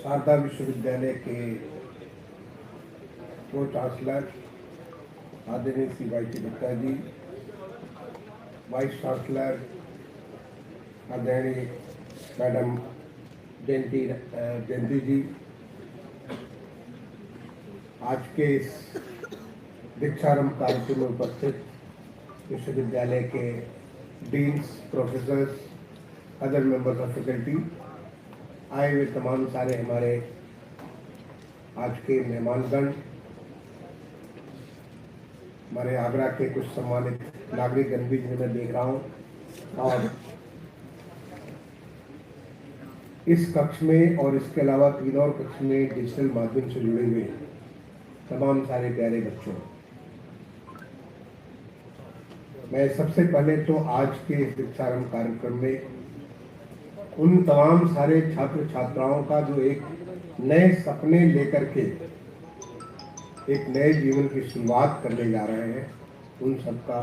शारदा विश्वविद्यालय के pro chancellor आदरणीय श्री वाई.टी. गुप्ता जी, वाइस चांसलर आदरणीय मैडम जयंती जी, आज के इस दीक्षारंभ कार्यक्रम में उपस्थित विश्वविद्यालय के deans, professors, other members of faculty, आए हुए तमाम सारे हमारे आज के मेहमानगण, हमारे आगरा के कुछ सम्मानित नागरिकगण भी जिन्हें मैं देख रहा हूँ, और इस कक्ष में और इसके अलावा 3 और कक्ष में डिजिटल माध्यम से जुड़े हुए तमाम सारे प्यारे बच्चों, मैं सबसे पहले तो आज के इस दीक्षारंभ कार्यक्रम में उन तमाम सारे छात्र छात्राओं का जो एक नए सपने लेकर के एक नए जीवन की शुरुआत करने जा रहे हैं, उन सबका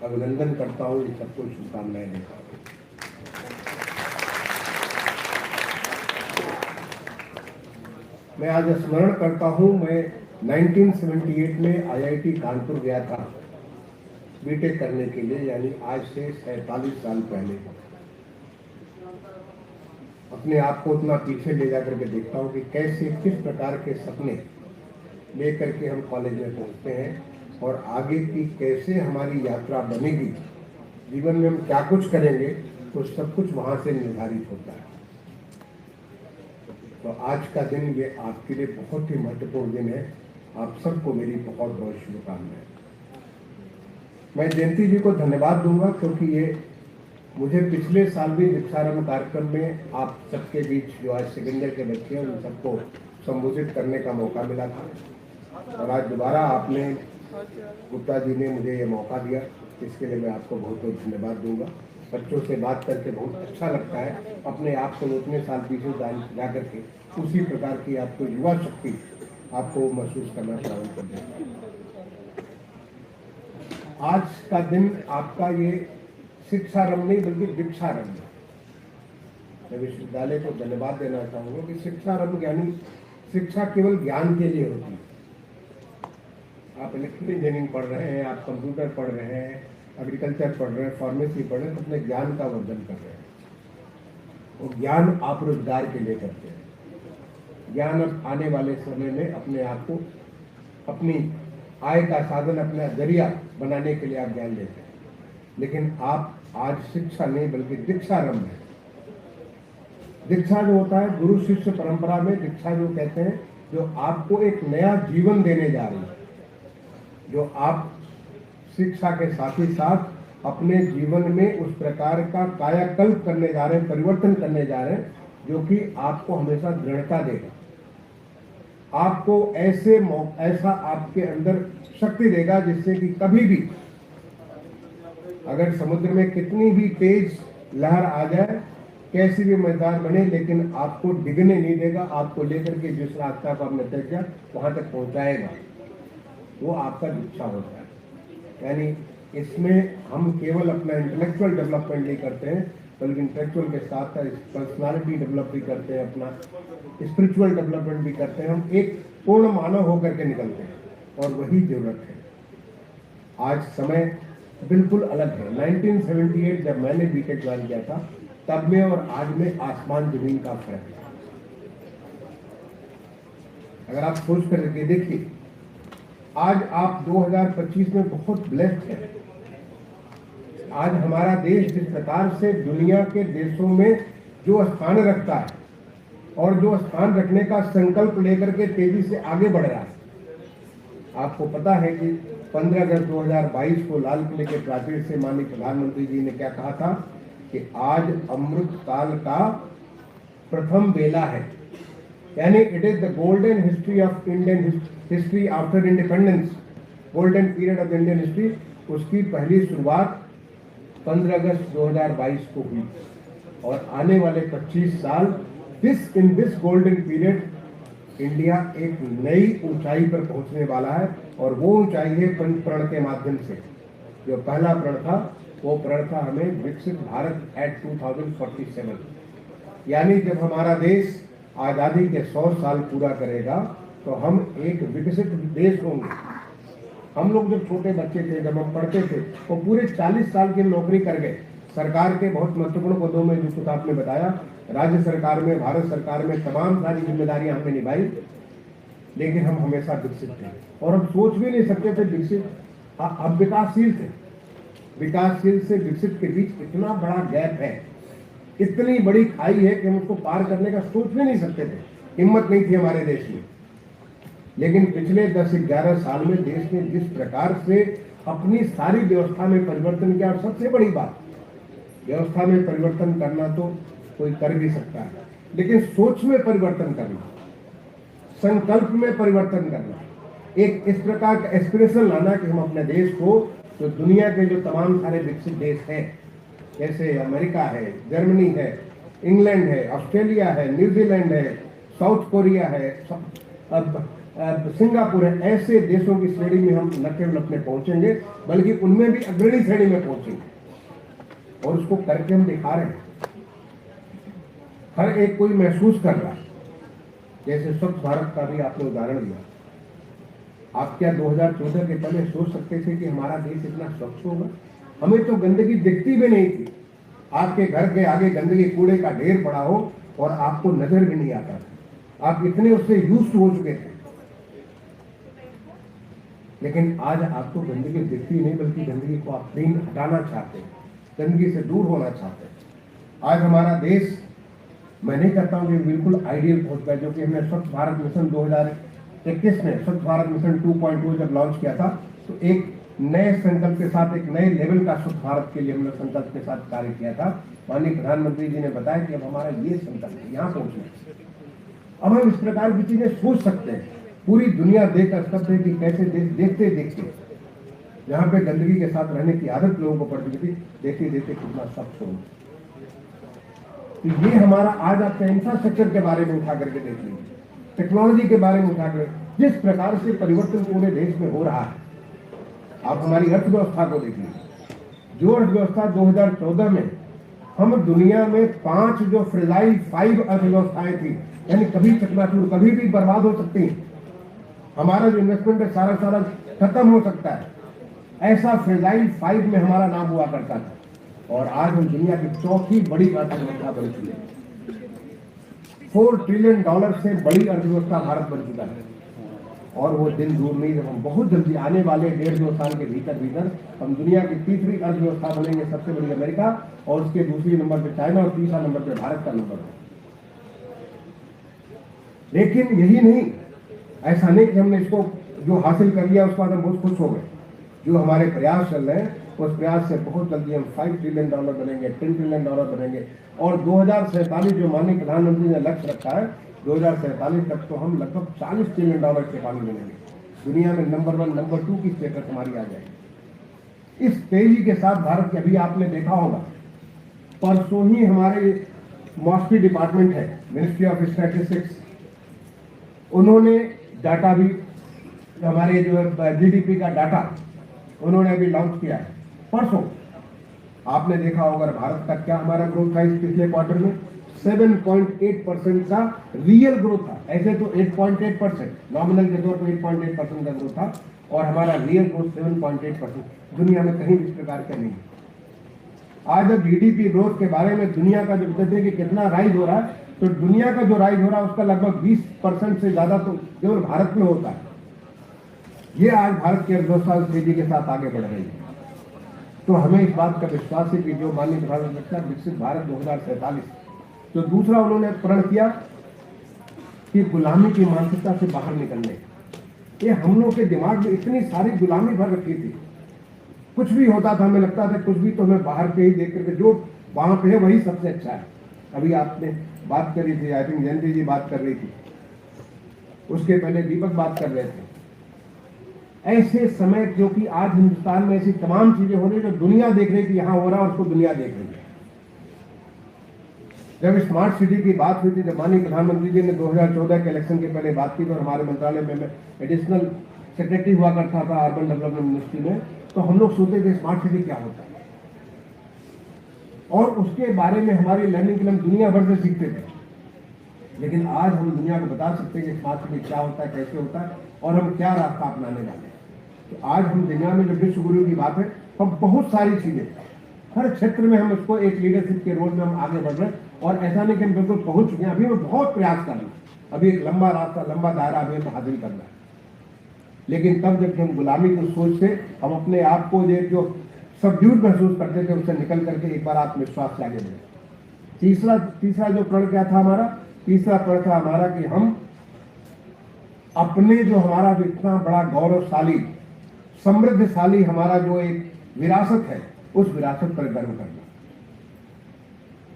अभिनंदन करता हूँ, इन सबको शुभकामनाएं देता हूँ। मैं आज स्मरण करता हूँ, मैं 1978 में आईआईटी कानपुर गया था बीटेक करने के लिए, यानी आज से 47 साल पहले। अपने आप को उतना पीछे ले जाकर के देखता हूँ कि कैसे किस प्रकार के सपने लेकर के हम कॉलेज में पहुँचते हैं और आगे की कैसे हमारी यात्रा बनेगी, जीवन में हम क्या कुछ करेंगे, तो सब कुछ वहाँ से निर्धारित होता है। तो आज का दिन ये आपके लिए बहुत ही महत्वपूर्ण दिन है। आप सबको मेरी बहुत बहुत शुभकामनाएं। मैं जयंती जी को धन्यवाद दूंगा क्योंकि ये मुझे पिछले साल भी दीक्षारंभ कार्यक्रम में आप सबके बीच जो आज सेकेंड ईयर के बच्चे हैं उन सबको संबोधित करने का मौका मिला था, और आज दोबारा आपने गुप्ता जी ने मुझे ये मौका दिया, इसके लिए मैं आपको बहुत बहुत धन्यवाद दूंगा। बच्चों से बात करके बहुत अच्छा लगता है, अपने आप को उतने साल पीछे जा करके उसी प्रकार की आपको युवा शक्ति आपको महसूस करना प्रारंभ कर देगा। आज का दिन आपका ये शिक्षारंभ नहीं बल्कि दीक्षारंभ। मैं विश्वविद्यालय को धन्यवाद देना चाहूंगा कि शिक्षारंभ यानी शिक्षा केवल ज्ञान के लिए होती है। आप इलेक्ट्रिकल इंजीनियरिंग पढ़ रहे हैं, आप कंप्यूटर पढ़ रहे हैं, एग्रीकल्चर पढ़ रहे हैं, फार्मेसी पढ़ रहे हैं, तो अपने ज्ञान का वर्धन कर रहे हैं। वो ज्ञान आप रोजगार के लिए करते हैं। ज्ञान अब आने वाले समय में अपने आप को अपनी आय का साधन, अपना जरिया बनाने के लिए आप ज्ञान लेते हैं, लेकिन आप आज शिक्षा नहीं बल्कि दीक्षारंभ है। दीक्षा जो होता है गुरु शिष्य परंपरा में, दीक्षा जो कहते हैं जो आपको एक नया जीवन देने जा रही है, जो आप शिक्षा के साथ ही साथ अपने जीवन में उस प्रकार का कायाकल्प करने जा रहे हैं, परिवर्तन करने जा रहे हैं, जो कि आपको हमेशा दृढ़ता देगा, आपको ऐसा आपके अंदर शक्ति देगा जिससे कि कभी भी अगर समुद्र में कितनी भी तेज लहर आ जाए, कैसी भी मजेदार बने, लेकिन आपको डिगने नहीं देगा, आपको लेकर के जिस रास्ता को आपने तय किया वहां तक पहुंचाएगा। वो आपका दीक्षा होता है। यानी इसमें हम केवल अपना इंटेलेक्चुअल डेवलपमेंट नहीं करते हैं, बल्कि इंटेलेक्चुअल के साथ साथ पर्सनालिटी डेवलप भी करते हैं, अपना स्पिरिचुअल डेवलपमेंट भी करते हैं। हम एक पूर्ण मानव होकर के निकलते हैं, और वही जरूरत है। आज समय बिल्कुल अलग है। 1978 जब मैंने बीटेक ज्वाइन किया था, तब में और आज में आसमान जमीन का फर्क है। अगर आप सोच करके देखिए, आज आप 2025 में बहुत ब्लेस्ड हैं। आज हमारा देश जिस प्रकार से दुनिया के देशों में जो स्थान रखता है और जो स्थान रखने का संकल्प लेकर के तेजी से आगे बढ़ रहा है। आपको पता है कि 15 अगस्त 2022 को लाल किले के प्राचीर से माननीय प्रधानमंत्री जी ने क्या कहा था कि आज अमृत काल का प्रथम बेला है, यानी it is the golden history of Indian history after independence, golden period of Indian history. उसकी पहली शुरुआत 15 अगस्त 2022 को हुई, और आने वाले 25 साल in this golden period India एक नई ऊंचाई पर पहुंचने वाला है, और वो ऊंचाई है प्रण के माध्यम से। जो पहला प्रण था वो प्रण था हमें विकसित भारत एट 2047, यानी जब हमारा देश आज़ादी के 100 साल पूरा करेगा तो हम एक विकसित देश होंगे। हम लोग जब छोटे बच्चे थे, जब हम पढ़ते थे, वो पूरे 40 साल की नौकरी कर गए सरकार के बहुत महत्वपूर्ण पदों में, जो कुछ आपने बताया, राज्य सरकार में, भारत सरकार में, तमाम सारी जिम्मेदारियां हमने निभाई, लेकिन हम हमेशा विकसित थे और हम सोच भी नहीं सकते थे विकसित, हम विकासशील थे। विकासशील से विकसित के बीच इतना बड़ा गैप है, इतनी बड़ी खाई है कि हम उसको पार करने का सोच भी नहीं सकते थे, हिम्मत नहीं थी हमारे देश में। लेकिन पिछले 10-11 साल में देश ने जिस प्रकार से अपनी सारी व्यवस्था में परिवर्तन किया, और सबसे बड़ी बात, व्यवस्था में परिवर्तन करना तो कोई कर भी सकता है, लेकिन सोच में परिवर्तन करना, संकल्प में परिवर्तन करना, एक इस प्रकार का एस्पिरेशन लाना कि हम अपने देश को, जो दुनिया के जो तमाम सारे विकसित देश हैं, जैसे अमेरिका है, जर्मनी है, इंग्लैंड है, ऑस्ट्रेलिया है, न्यूजीलैंड है, साउथ कोरिया है, अब सिंगापुर है, ऐसे देशों की श्रेणी में हम न केवल अपने पहुंचेंगे बल्कि उनमें भी अग्रणी श्रेणी में पहुंचेंगे और उसको करके हम दिखा रहे हैं। हर एक कोई महसूस कर रहा है, जैसे स्वच्छ भारत का भी आपने उदाहरण दिया। आप क्या 2014 के पहले सोच सकते थे कि हमारा देश इतना स्वच्छ होगा? हमें तो गंदगी दिखती भी नहीं थी। आपके घर के आगे गंदगी, कूड़े का ढेर पड़ा हो और आपको नजर भी नहीं आता था, आप इतने उससे यूज्ड हो चुके थे। लेकिन आज आपको गंदगी दिखती नहीं, बल्कि गंदगी को आप हटाना चाहते हैं, गंदगी से दूर होना चाहते हैं। आज हमारा देश, मैं नहीं कहता हूं कि बिल्कुल आइडियल पहुंच गया, जो कि हमने स्वच्छ भारत मिशन 2021 में स्वच्छ भारत मिशन 2.0 जब लॉन्च किया था, तो एक नए संकल्प के साथ, एक नए लेवल का स्वच्छ भारत के लिए हमने संकल्प के साथ कार्य किया था। माननीय प्रधानमंत्री जी ने बताया कि अब हमारा ये संकल्प है, यहाँ पहुंचना। अब हम इस प्रकार की चीजें सोच सकते हैं, पूरी दुनिया देख सकते हैं कि कैसे देखते देखते जहाँ पे गंदगी के साथ रहने की आदत लोगों को पड़ चुकी थी, देखते देखते कितना स्वच्छ हो। तो ये हमारा, आज आपका इंफ्रास्ट्रक्चर के बारे में उठा करके देख लीजिए, टेक्नोलॉजी के बारे में उठा कर जिस प्रकार से परिवर्तन पूरे देश में हो रहा है। आप हमारी अर्थव्यवस्था को देखिए, जो अर्थव्यवस्था 2014 में हम दुनिया में 5 जो फ्रेजाइल 5 अर्थव्यवस्थाएं थी, यानी कभी चकनाचूर, कभी भी बर्बाद हो सकती है, हमारा जो इन्वेस्टमेंट है सारा खत्म हो सकता है, ऐसा फ्रेजाइल 5 में हमारा नाम हुआ करता था। और आज हम दुनिया की चौथी बड़ी अर्थव्यवस्था बन चुके हैं। $4 ट्रिलियन से बड़ी अर्थव्यवस्था भारत बन चुका है। और वो दिन दूर नहीं जब हम बहुत जल्दी आने वाले 1.5-2 साल के भीतर हम दुनिया की तीसरी अर्थव्यवस्था बनेंगे। सबसे बड़ी अमेरिका, और उसके दूसरी नंबर पे चाइना, और तीसरा नंबर पे भारत का नंबर है। लेकिन यही नहीं, ऐसा नहीं कि हमने इसको जो हासिल कर लिया उसके बाद हम बहुत खुश हो गए। जो हमारे प्रयास चल रहे हैं, उस प्रयास से बहुत जल्दी हम $5 ट्रिलियन बनेंगे, $10 ट्रिलियन बनेंगे। और 2047 जो माननीय प्रधानमंत्री ने लक्ष्य रखा है, 2047 तक तो हम लगभग $40 ट्रिलियन के पानी बनेंगे। दुनिया में नंबर 1, नंबर 2 की स्टेटस हमारी आ जाएगी। इस तेजी के साथ भारत के, अभी आपने देखा होगा, परसों ही हमारे मॉस्फी डिपार्टमेंट है, मिनिस्ट्री ऑफ स्टैटिस्टिक्स, उन्होंने डाटा भी, हमारे जो GDP का डाटा उन्होंने अभी लॉन्च किया है परसों। आपने देखा होगा भारत का क्या हमारा ग्रोथ था इस पिछले क्वार्टर में, 7.8% का रियल ग्रोथ था। ऐसे तो 8.8%, नॉमिनल के तौर पर 8.8% का ग्रोथ था, और हमारा रियल ग्रोथ 7.8%। दुनिया में कहीं इस प्रकार का नहीं। आज जब GDP ग्रोथ के बारे में दुनिया का जब कहते हैं कि कितना राइज हो रहा है, तो दुनिया का जो राइज हो रहा है उसका लगभग 20% से ज्यादा तो केवल भारत में होता है। ये आज भारत की अर्थव्यवस्था तेजी के साथ आगे बढ़ रही है। तो हमें इस बात का विश्वास है कि जो माननीय प्रधानमंत्री विकसित भारत 2047, जो दूसरा उन्होंने प्रण किया कि गुलामी की मानसिकता से बाहर निकलने, ये हम लोग के दिमाग में इतनी सारी गुलामी भर रखी थी। कुछ भी होता था हमें लगता था कुछ भी तो हमें बाहर पे ही देख करके, जो वहां पे है वही सबसे अच्छा है। अभी आपने बात करी थी, आई थिंक जयंती जी बात कर रही थी, उसके पहले दीपक बात कर रहे थे। ऐसे समय, जो कि आज हिंदुस्तान में ऐसी तमाम चीजें हो रही है जो दुनिया देख रही थी, यहां हो रहा है, उसको दुनिया देख रही है। जब स्मार्ट सिटी की बात हुई थी, जब माननीय प्रधानमंत्री जी ने 2014 के इलेक्शन के पहले बात की, तो हमारे मंत्रालय में एडिशनल सेक्रेटरी हुआ करता था अर्बन डेवलपमेंट मिनिस्ट्री में, तो हम लोग सोचते थे स्मार्ट सिटी क्या होता है, और उसके बारे में हमारी लर्निंग के लिए हम दुनिया भर से सीखते थे। लेकिन आज हम दुनिया को बता सकते हैं कि स्मार्ट सिटी क्या होता है, कैसे होता है और हम क्या रास्ता अपनाने वाले हैं। तो आज हम दुनिया में जो विश्व गुरु की बात है, हम बहुत सारी चीजें हर क्षेत्र में हम उसको एक लीडरशिप के रोल में हम आगे बढ़ रहे हैं। और ऐसा नहीं कि हम बिल्कुल पहुंच चुके हैं, अभी हमें बहुत प्रयास करना है, अभी एक लंबा रास्ता, लंबा दायरा अभी हमें हासिल करना है। लेकिन तब जब हम गुलामी की सोच से हम अपने आप को जो सबड्यूड महसूस करते थे, उससे निकल करके एक बार आत्मविश्वास से आगे बढ़े। तीसरा जो प्रण क्या था हमारा? तीसरा प्रण था हमारा कि हम अपने जो हमारा जो इतना बड़ा गौरवशाली, समृद्धशाली हमारा जो एक विरासत है, उस विरासत पर गर्व करना।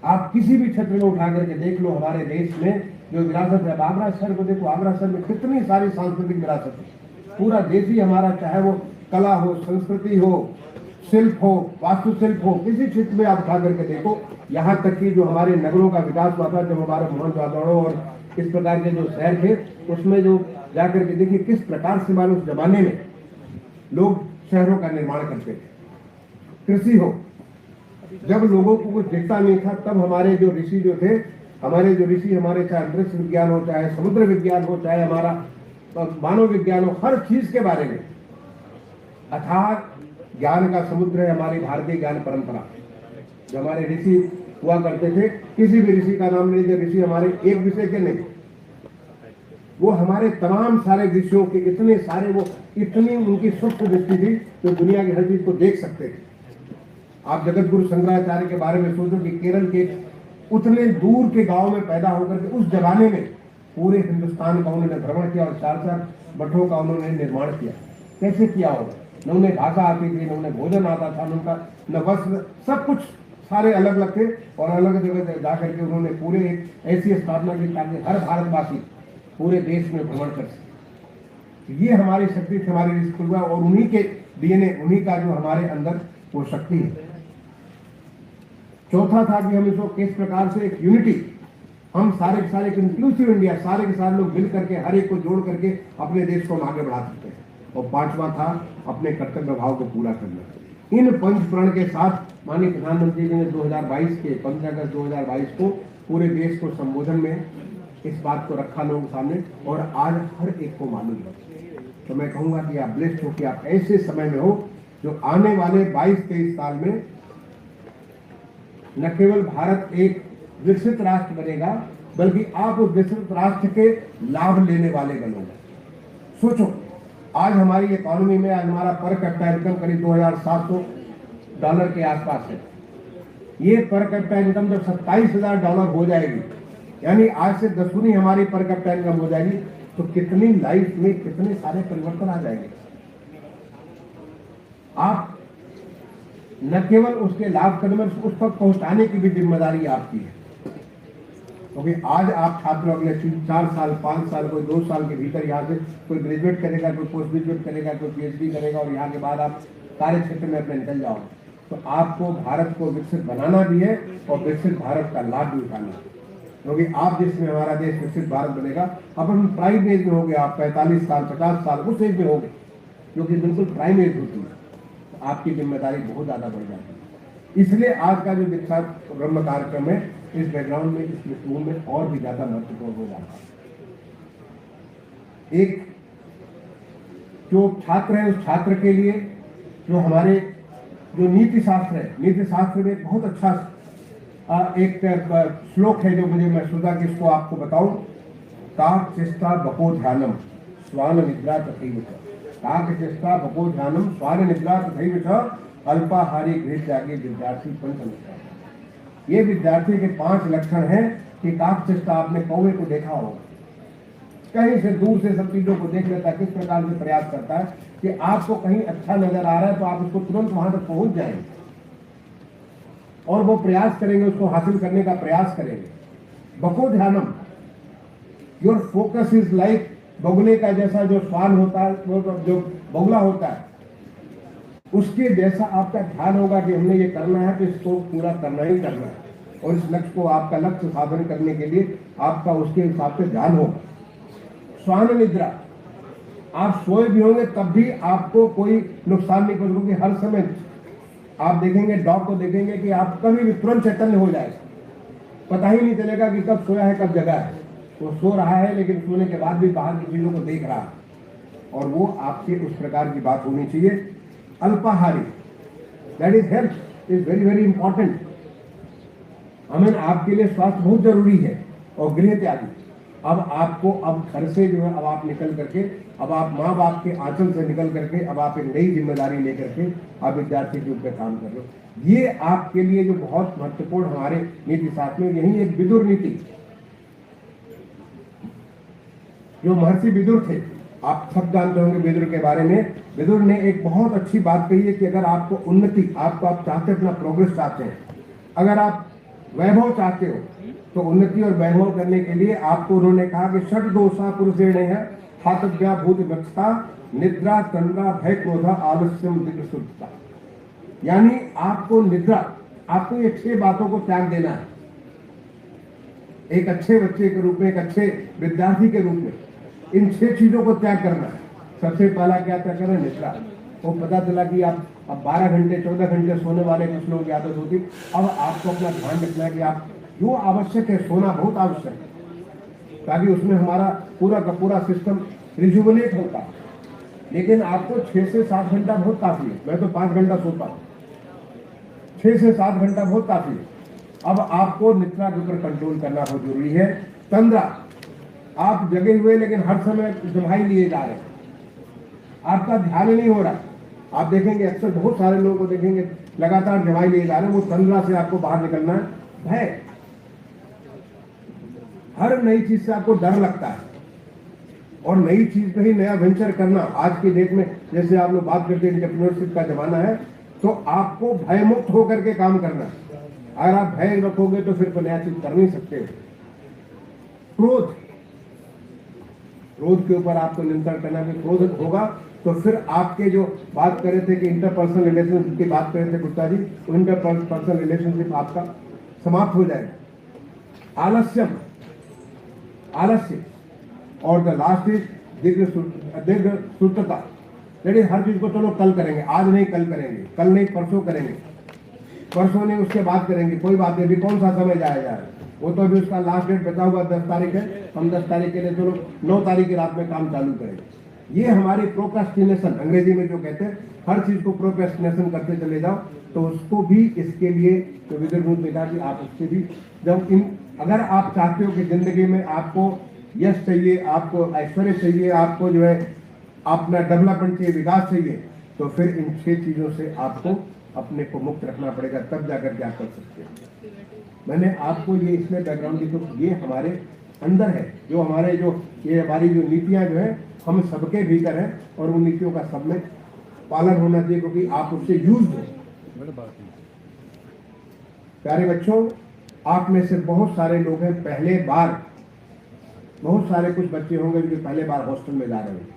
आप किसी भी क्षेत्र में उठा करके देख लो, हमारे देश में जो विरासत है, आगरा शहर को देखो, आगरा शहर में कितनी सारी सांस्कृतिक विरासत है। पूरा देश ही हमारा, चाहे वो कला हो, संस्कृति हो, शिल्प हो, वास्तुशिल्प हो, किसी क्षेत्र में आप उठा करके देखो। यहाँ तक कि जो हमारे नगरों का विकास हुआ था, जब हमारे मोहनजोदड़ो और इस प्रकार के जो शहर थे, उसमें जो जाकर के देखिए किस प्रकार से हमारे उस जमाने में लोग शहरों का निर्माण करते थे। कृषि हो, जब लोगों को कुछ दिखता नहीं था, तब हमारे जो ऋषि जो थे, हमारे चाहे अंतरिक्ष विज्ञान हो, चाहे समुद्र विज्ञान हो, चाहे हमारा मानव विज्ञान हो, हर चीज के बारे में अथाह ज्ञान का समुद्र है हमारी भारतीय ज्ञान परंपरा। जो हमारे ऋषि हुआ करते थे, किसी भी ऋषि का नाम लीजिए, ऋषि हमारे एक विषय के नहीं, वो हमारे तमाम सारे विषयों के इतने सारे, वो इतनी उनकी सूक्ष्म दृष्टि थी जो दुनिया की हर चीज को देख सकते थे। आप जगत गुरु शंकराचार्य के बारे में सोचो कि केरल के उतने दूर के गांव में पैदा होकर के उस जमाने में पूरे हिंदुस्तान का उन्होंने भ्रमण किया और 4 मठों का उन्होंने निर्माण किया। कैसे किया होगा? न उन्हें भाषा आती थी, न उन्हें भोजन आता था, उनका न वस्त्र, सब कुछ सारे अलग अलग थे। और अलग जगह जाकर के उन्होंने पूरे एक ऐसी स्थापना की ताकि हर भारतवासी पूरे देश में भ्रमण कर सके। ये हमारी शक्ति थी, हमारी रिश्ते हुआ, और उन्हीं के डीएनए, उन्हीं का जो हमारे अंदर वो शक्ति है। चौथा था कि हम इसको किस प्रकार से एक यूनिटी, हम सारे के सारे इंक्लूसिव इंडिया, सारे के सारे लोग मिल करके हर एक को जोड़ करके अपने देश को आगे बढ़ा सकते हैं। और पांचवा था अपने कर्तव्य भाव को पूरा करना। इन पंच प्रण के साथ माननीय प्रधानमंत्री जी ने 2022 के 15 अगस्त 2022 को पूरे देश को संबोधन में इस बात को रखा लोगों के सामने, और आज हर एक को मालूम है। तो मैं कहूंगा कि आप ब्लेस्ड हो कि आप ऐसे समय में हो जो आने वाले 22-23 साल में न केवल भारत एक विकसित राष्ट्र बनेगा, बल्कि आप उस विकसित राष्ट्र के लाभ लेने वाले बनोगे। सोचो, आज हमारी इकोनॉमी में आज हमारा पर कैपिटा इनकम करीब $2,700 के आसपास है। ये पर कैपिटा इनकम जब $27,000 हो जाएगी, यानी आज से 10 गुनी हमारी पर कैपिटा इनकम हो जाएगी, तो कितनी लाइफ में कितने सारे परिवर्तन आ जाएंगे। आप न केवल उसके लाभ करने में, उस तक पहुंचाने की भी जिम्मेदारी आपकी है। क्योंकि आज आप छात्र अगले 4 साल 5 साल, कोई 2 साल के भीतर यहाँ से कोई ग्रेजुएट करेगा, कोई पोस्ट ग्रेजुएट करेगा, कोई PhD करेगा, और यहाँ के बाद आप कार्य क्षेत्र में अपने निकल जाओ। तो आपको भारत को विकसित बनाना भी है और विकसित भारत का लाभ भी उठाना है। क्योंकि आप जिसमें हमारा देश विकसित भारत बनेगा, अब हम प्राइम एज में हो गए, आप 45 साल 50 साल उस एज में हो गए, जो कि बिल्कुल प्राइम एज होती है, तो आपकी जिम्मेदारी बहुत ज्यादा बढ़ जाती है। इसलिए आज का जो दीक्षांत ब्रह्म कार्यक्रम है, इस बैकग्राउंड में, इस पृष्ठभूमि में और भी ज्यादा महत्वपूर्ण हो जाता है। एक जो छात्र है, उस छात्र के लिए जो हमारे जो नीति शास्त्र है, नीति शास्त्र में बहुत अच्छा एक श्लोक है जो मुझे, मैं सोचा कि इसको आपको बताऊं। काक चेष्टा बको ध्यानम स्वान निद्रा तथैव च, काक चेष्टा बको ध्यानम स्वान निद्रा तथैव च, अल्पाहारी गृह त्यागी विद्यार्थी पंचलक्षण। ये विद्यार्थी के 5 लक्षण हैं कि काक चेष्टा, आपने कौवे को देखा होगा, कहीं से दूर से सब चीजों को देख लेता है, किस प्रकार से प्रयास करता है कि आपको कहीं अच्छा नजर आ रहा है तो आप उसको तुरंत वहां तक पहुंच जाएंगे और वो प्रयास करेंगे, उसको हासिल करने का प्रयास करेंगे। बको ध्यानम, योर फोकस इज लाइक, बगुले का जैसा जो स्वान होता है, वो जो बगुला होता है, उसके जैसा आपका ध्यान होगा कि हमने ये करना है तो इसको पूरा करना ही करना है, और इस लक्ष्य को, आपका लक्ष्य साधन करने के लिए आपका उसके हिसाब से ध्यान होगा। स्वान निद्रा, आप सोए भी होंगे तब भी आपको कोई नुकसान नहीं पहुंचेगा। हर समय आप देखेंगे, डॉग को देखेंगे कि आप कभी भी तुरंत चैतन्य हो जाएगा, पता ही नहीं चलेगा कि कब सोया है कब जगा है। वो सो रहा है लेकिन सोने के बाद भी बाहर की चीजों को देख रहा है, और वो आपके उस प्रकार की बात होनी चाहिए। अल्पाहारी, that is health is very very important. हमें आपके लिए स्वास्थ्य बहुत जरूरी है, और गृह त्यागी। अब आपको अब घर से जो है अब आप निकल करके, अब आप माँ बाप के आंचल से निकल करके अब आप एक नई जिम्मेदारी लेकर के आप विद्यार्थी के रूप में काम कर रहे हो। ये आपके लिए जो बहुत महत्वपूर्ण हमारे नीति शास्त्र में, यही एक विदुर नीति, जो महर्षि विदुर थे, आप सब जानते होंगे विदुर के बारे में। विदुर ने एक बहुत अच्छी बात कही है कि अगर आपको उन्नति, आपको आप चाहते अपना प्रोग्रेस चाहते हैं, अगर आप वैभव चाहते हो, तो उन्नति और वैभव करने के लिए आपको उन्होंने कहा कि षट दोषा पुरुषेण है हातव्या भूत व्यवस्था निद्रा तंद्रा भय क्रोधा आलस्यम दिग्सुता। यानी आपको निद्रा, आपको ये 6 बातों को त्याग देना है। एक अच्छे बच्चे के रूप में, एक अच्छे विद्यार्थी के रूप में इन 6 चीजों को त्याग करना है। सबसे पहला क्या त्याग करना है? निद्रा। वो पता चला कि आप अब 12 घंटे 14 घंटे सोने वाले कुछ लोगों की आदत होती। अब आपको अपना ध्यान रखना है कि आप जो आवश्यक है, सोना बहुत आवश्यक है, ताकि उसमें हमारा पूरा का पूरा सिस्टम रिजुवनेट होता है। लेकिन आपको 6 से 7 घंटा बहुत काफी है। मैं तो 5 घंटा सोता हूँ, 6 से 7 घंटा बहुत काफी है। अब आपको निद्रा के ऊपर कंट्रोल करना बहुत जरूरी है। तंद्रा, आप जगे हुए लेकिन हर समय दवाई लिए जा रहे हैं, आपका ध्यान नहीं हो रहा। आप देखेंगे अक्सर बहुत सारे लोगों को देखेंगे लगातार दवाई लिए जा रहे हैं, वो तंद्रा से आपको बाहर निकलना है। भय, हर नई चीज से आपको डर लगता है, और नई चीज पे ही नया वेंचर करना आज की डेट में, जैसे आप लोग बात करते हैं एंटरप्रेन्योरशिप का जमाना है, तो आपको भयमुक्त होकर के काम करना है। अगर आप भय रखोगे तो फिर नया चीज कर नहीं सकते। क्रोध, क्रोध के ऊपर आपको नियंत्रण करना है। क्रोध होगा तो फिर आपके जो बात कर रहे थे कि इंटरपर्सनल रिलेशनशिप की बात कर रहे थे गुप्ता जी, तो इंटरपर्सनल रिलेशनशिप आपका समाप्त हो जाएगा। आलस्यम, आलस्य, और द लास्ट इज दीर्घ सुतता। हर चीज को चलो कल करेंगे, आज नहीं कल करेंगे, कल नहीं परसों करेंगे, परसों नहीं उसके बाद करेंगे, कोई बात नहीं, अभी कौन सा समय जाया जा रहा है, वो तो अभी उसका लास्ट डेट बचा हुआ 10 तारीख है, हम 10 तारीख के लिए चलो 9 तारीख की रात में काम चालू करेंगे। ये हमारी प्रोक्रेस्टिनेशन, अंग्रेजी में जो कहते हैं, हर चीज को प्रोक्रेस्टिनेशन करते चले जाओ, तो उसको भी इसके लिए तो विदुर ने कहा कि आप उससे भी जब अगर आप चाहते हो कि जिंदगी में आपको यश चाहिए, आपको ऐश्वर्य चाहिए, आपको जो है अपना डेवलपमेंट चाहिए, विकास चाहिए, तो फिर इन 6 चीजों से आपको अपने को मुक्त रखना पड़ेगा, तब जाकर के आप कर सकते हैं। मैंने आपको ये इसमें बैकग्राउंड दी, तो ये हमारे अंदर है, जो हमारे जो ये हमारी जो नीतियां जो है हम सबके भीतर है, और उन नीतियों का सब में पालन होना चाहिए, क्योंकि आप उससे यूज हो। प्यारे बच्चों, आप में से बहुत सारे लोग हैं पहले बार, बहुत सारे कुछ बच्चे होंगे जो पहले बार हॉस्टल में जा रहे होंगे।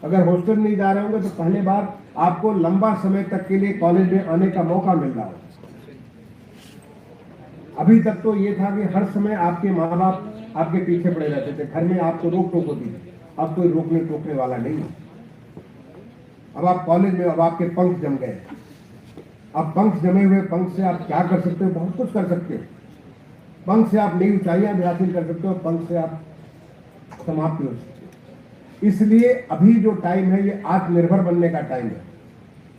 अगर हॉस्टल नहीं जा रहे होंगे तो पहले बार आपको लंबा समय तक के लिए कॉलेज में आने का मौका मिल रहा है। अभी तक तो ये था कि हर समय आपके माँ बाप आपके पीछे पड़े रहते थे, घर में आपको रोक टोक होती थी। अब कोई रोकने टोकने वाला नहीं है। अब आप कॉलेज में, अब आपके पंख जम गए। अब पंख जमे हुए पंख से आप क्या कर सकते हो? बहुत कुछ कर सकते हो। पंख से आप नई ऊंचाइयां भी हासिल कर सकते हो, पंख से आप समाप्त हो सकते हो। इसलिए अभी जो टाइम है ये आत्मनिर्भर बनने का टाइम है।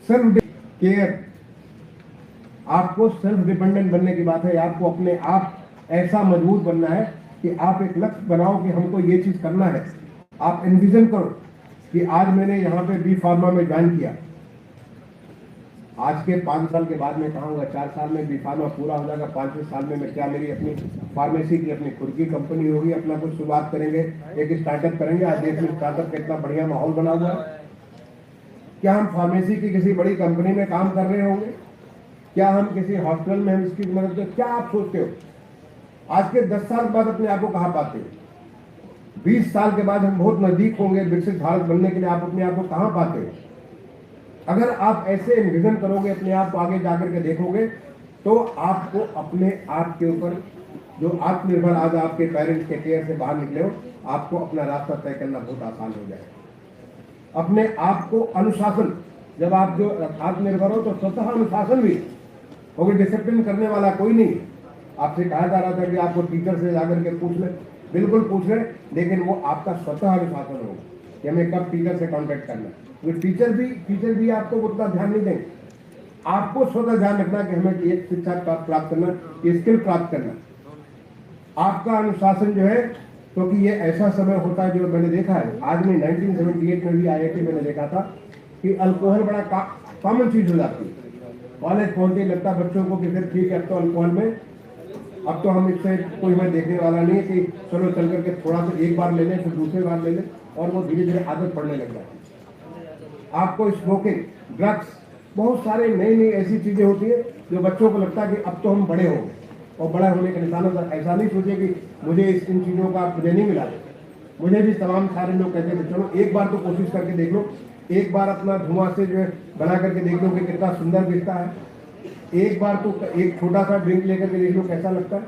सेल्फ केयर, आपको सेल्फ डिपेंडेंट बनने की बात है। आपको अपने आप ऐसा मजबूत बनना है कि आप एक लक्ष्य बनाओ कि हमको ये चीज करना है। आप एनविजन करो कि आज मैंने यहाँ पे बी फार्मा में ज्वाइन किया, आज के 5 साल के बाद मैं कहूँगा 4 साल में बी फार्मा पूरा हो जाएगा, 5वें साल में मैं क्या मेरी अपनी फार्मेसी की अपनी खुद की कंपनी होगी, अपना कुछ शुरुआत करेंगे, एक स्टार्टअप करेंगे। आज देश में स्टार्टअप का इतना बढ़िया माहौल बना हुआ है। क्या हम फार्मेसी की किसी बड़ी कंपनी में काम कर रहे होंगे? क्या हम किसी हॉस्पिटल में हम इसकी मदद करें? क्या आप सोचते हो? आज के 10 साल बाद अपने आप को कहाँ पाते हो? 20 साल के बाद हम बहुत नजदीक होंगे विकसित भारत बनने के लिए, आप अपने आप को कहाँ पाते हो? अगर आप ऐसे एनविजन करोगे, अपने आप को आगे जाकर के देखोगे, तो आपको अपने आप के ऊपर जो आत्मनिर्भर, आज आपके पेरेंट्स के केयर से बाहर निकले हो, आपको अपना रास्ता तय करना बहुत आसान हो जाएगा। अपने आप को अनुशासन, जब आप जो आत्मनिर्भर हो तो स्वतः अनुशासन भी होगी। डिसिप्लिन करने वाला कोई नहीं। आपसे कहा जा रहा था कि आपको टीचर से जाकर के पूछ ले, बिल्कुल पूछ रहे, लेकिन वो आपका स्वतः अनुशासन होगा कि हमें कब टीचर से कांटेक्ट करना है। तो टीचर भी आपको उतना ध्यान नहीं देंगे। आपको स्वतः ध्यान रखना कि हमें एक शिक्षा प्राप्त करना, ये स्किल प्राप्त करना। आपका अनुशासन जो है, क्योंकि ये ऐसा समय होता है जो मैंने देखा है, आज में 1978 में भी IIT मैंने देखा था कि अल्कोहल बड़ा कॉमन चीज हो जाती है। कॉलेज पहुंचते लगता बच्चों को कि फिर ठीक है, अब तो अल्कोहल में, अब तो हम इससे कोई हमें देखने वाला नहीं है कि चलो चल करके थोड़ा सा एक बार ले लें, फिर दूसरी बार ले लें, और वो धीरे धीरे आदत पड़ने लग जाती है। आपको स्मोकिंग, ड्रग्स, बहुत सारे नई नई ऐसी चीजें होती है जो बच्चों को लगता है कि अब तो हम बड़े हो गए, और बड़ा होने के निशानों का ऐसा नहीं सोचे कि मुझे इन चीजों का मुझे नहीं मिला। मुझे भी तमाम सारे लोग कहते थे चलो एक बार तो कोशिश करके देख लो, एक बार अपना धुआं से जो है बना करके देख लो कि कितना सुंदर दिखता है, एक बार तो एक छोटा सा ड्रिंक लेकर के देख लो कैसा लगता है।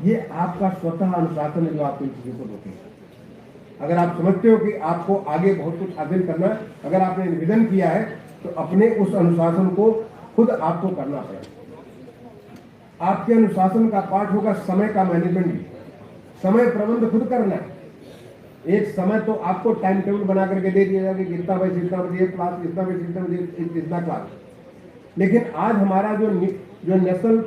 ये आपका स्वतः अनुशासन है जो आपको इन चीजों को रोकेगा। अगर आप समझते हो कि आपको आगे बहुत कुछ हासिल करना है, अगर आपने निवेदन किया है, तो अपने उस अनुशासन को खुद आपको करना पड़ेगा। आपके अनुशासन का पार्ट होगा समय का मैनेजमेंट भी, समय प्रबंध खुद करना है। एक समय तो आपको टाइम टेबल बना करके दे दिया जाएगा कि इतना बजे इतना बजे क्लास, इतना बजे इतना बजे इतना क्लास। लेकिन आज हमारा जो नेशनल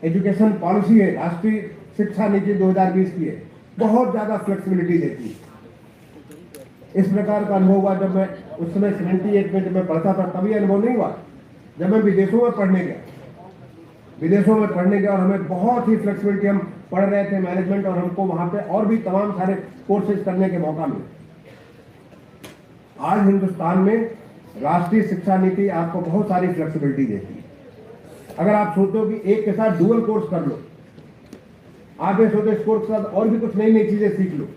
एजुकेशन पॉलिसी है, राष्ट्रीय शिक्षा नीति 2020 की है, बहुत ज्यादा फ्लेक्सिबिलिटी देती है। इस प्रकार का अनुभव हुआ जब मैं उस समय 78 में जब मैं पढ़ता था, तभी अनुभव नहीं हुआ। जब मैं विदेशों में पढ़ने गया और हमें बहुत ही फ्लेक्सिबिलिटी, हम पढ़ रहे थे मैनेजमेंट, और हमको वहां पे और भी तमाम सारे कोर्सेज करने के मौका मिले। आज हिंदुस्तान में राष्ट्रीय शिक्षा नीति आपको बहुत सारी फ्लेक्सिबिलिटी देती है। अगर आप सोचो कि एक के साथ डुअल कोर्स कर लो, आप ये सोचो इस कोर्स के साथ और भी कुछ नई नई चीजें सीख लो,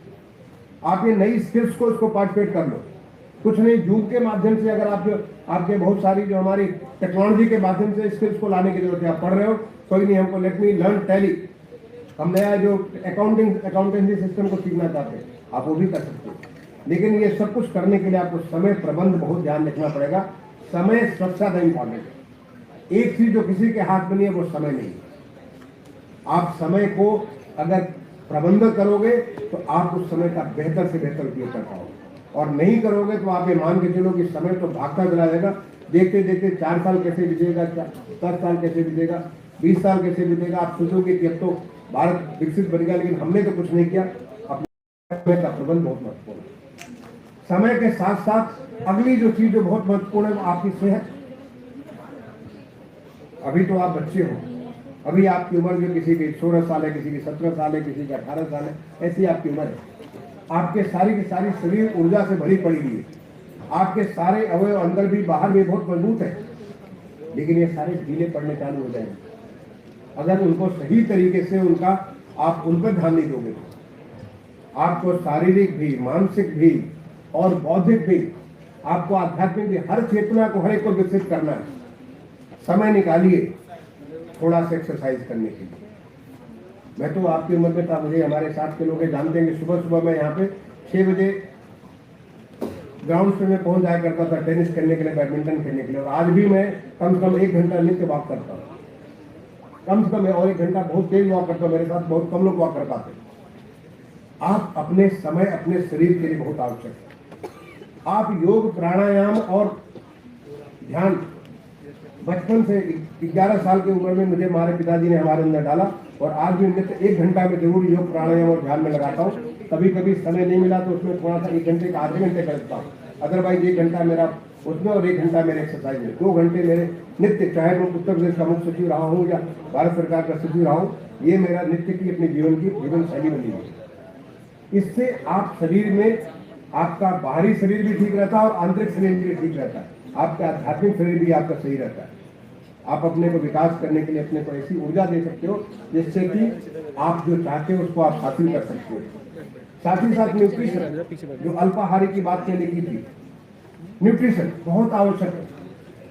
आप ये नई स्किल्स को इसको पार्टिसिपेट कर लो, कुछ नहीं जूम के माध्यम से, अगर आप जो आपके बहुत सारी जो हमारी टेक्नोलॉजी के माध्यम से स्किल्स को लाने की जरूरत है। आप पढ़ रहे हो, कोई नहीं, हमको लेट मी लर्न टैली, हम नया जो अकाउंटेंसी सिस्टम को सीखना चाहते हैं, आप वो भी कर सकते हो। लेकिन ये सब कुछ करने के लिए आपको समय प्रबंध बहुत ध्यान रखना पड़ेगा। समय सबसे ज्यादा इंपॉर्टेंट है। एक चीज जो किसी के हाथ में नहीं है वो समय नहीं है। आप समय को अगर प्रबंधन करोगे तो आप उस समय का बेहतर से बेहतर उपयोग कर पाओगे, और नहीं करोगे तो आप ये मान के चलो कि समय तो भागता चला जाएगा। देखते देखते 4 साल कैसे बीतेगा, 10 साल कैसे बीतेगा, 20 साल कैसे बीतेगा। आप सोचोगे कि अब तो भारत विकसित बन गया, लेकिन हमने तो कुछ नहीं किया। अपने समय का प्रबंध बहुत महत्वपूर्ण है। समय के साथ साथ अगली जो चीज जो बहुत महत्वपूर्ण है वो आपकी सेहत। अभी तो आप बच्चे हो, अभी आपकी उम्र जो किसी की 16 साल है, किसी की 17 साल है, किसी की 18 साल है, ऐसी आपकी उम्र है। आपके सारी की सारी शरीर ऊर्जा से भरी पड़ी हुई है। आपके सारे अवयव अंदर भी बाहर भी बहुत मजबूत है, लेकिन ये सारे ढीले पड़ने चालू हो जाएंगे अगर उनको सही तरीके से आप उन पर ध्यान नहीं दोगे। आपको शारीरिक भी, मानसिक भी और बौद्धिक भी, आपको आध्यात्मिक भी, हर चेतना को, हर एक को विकसित करना है। समय निकालिए थोड़ा सा एक्सरसाइज करने के लिए। मैं तो आपकी उम्र में था, मुझे हमारे साथ के लोग जानते हैं कि सुबह सुबह मैं यहाँ पे 6 बजे ग्राउंड पे मैं पहुंच जाया करता था टेनिस खेलने के लिए, बैडमिंटन खेलने के लिए। और आज भी मैं कम से कम 1 घंटा नित्य वॉक करता हूँ, कम से कम, और 1 घंटा बहुत तेज वॉक करता हूँ। मेरे साथ बहुत कम लोग वॉक कर पाते। आप अपने समय अपने शरीर के लिए बहुत आवश्यक है। आप योग, प्राणायाम और ध्यान, बचपन से 11 साल की उम्र में मुझे हमारे पिताजी ने हमारे अंदर डाला, और आज भी नित्य 1 घंटा में जरूर योग, प्राणायाम और ध्यान में लगाता हूँ। कभी कभी समय नहीं मिला तो उसमें थोड़ा सा 1 घंटे का आधे घंटे करता हूँ। अदरवाइज 1 घंटा मेरा उसमें और 1 घंटा मेरे एक्सरसाइज में, 2 घंटे मेरे नित्य, चाहे मैं उत्तर प्रदेश का मुख्य सचिव रहा हूँ या भारत सरकार का सचिव रहा हूँ, ये मेरा नित्य की अपने जीवन शैली बनी है। इससे आप शरीर में, आपका बाहरी शरीर भी ठीक रहता है और आंतरिक शरीर भी ठीक रहता है। आपका आध्यात्मिक शरीर भी आपका सही रहता है। आप अपने को विकास करने के लिए अपने को ऐसी ऊर्जा दे सकते हो जिससे कि आप जो चाहते हो उसको आप हासिल कर सकते हो। साथ ही साथ न्यूट्रिशन, जो अल्पाहारी की बात मैंने की थी, न्यूट्रिशन बहुत आवश्यक है।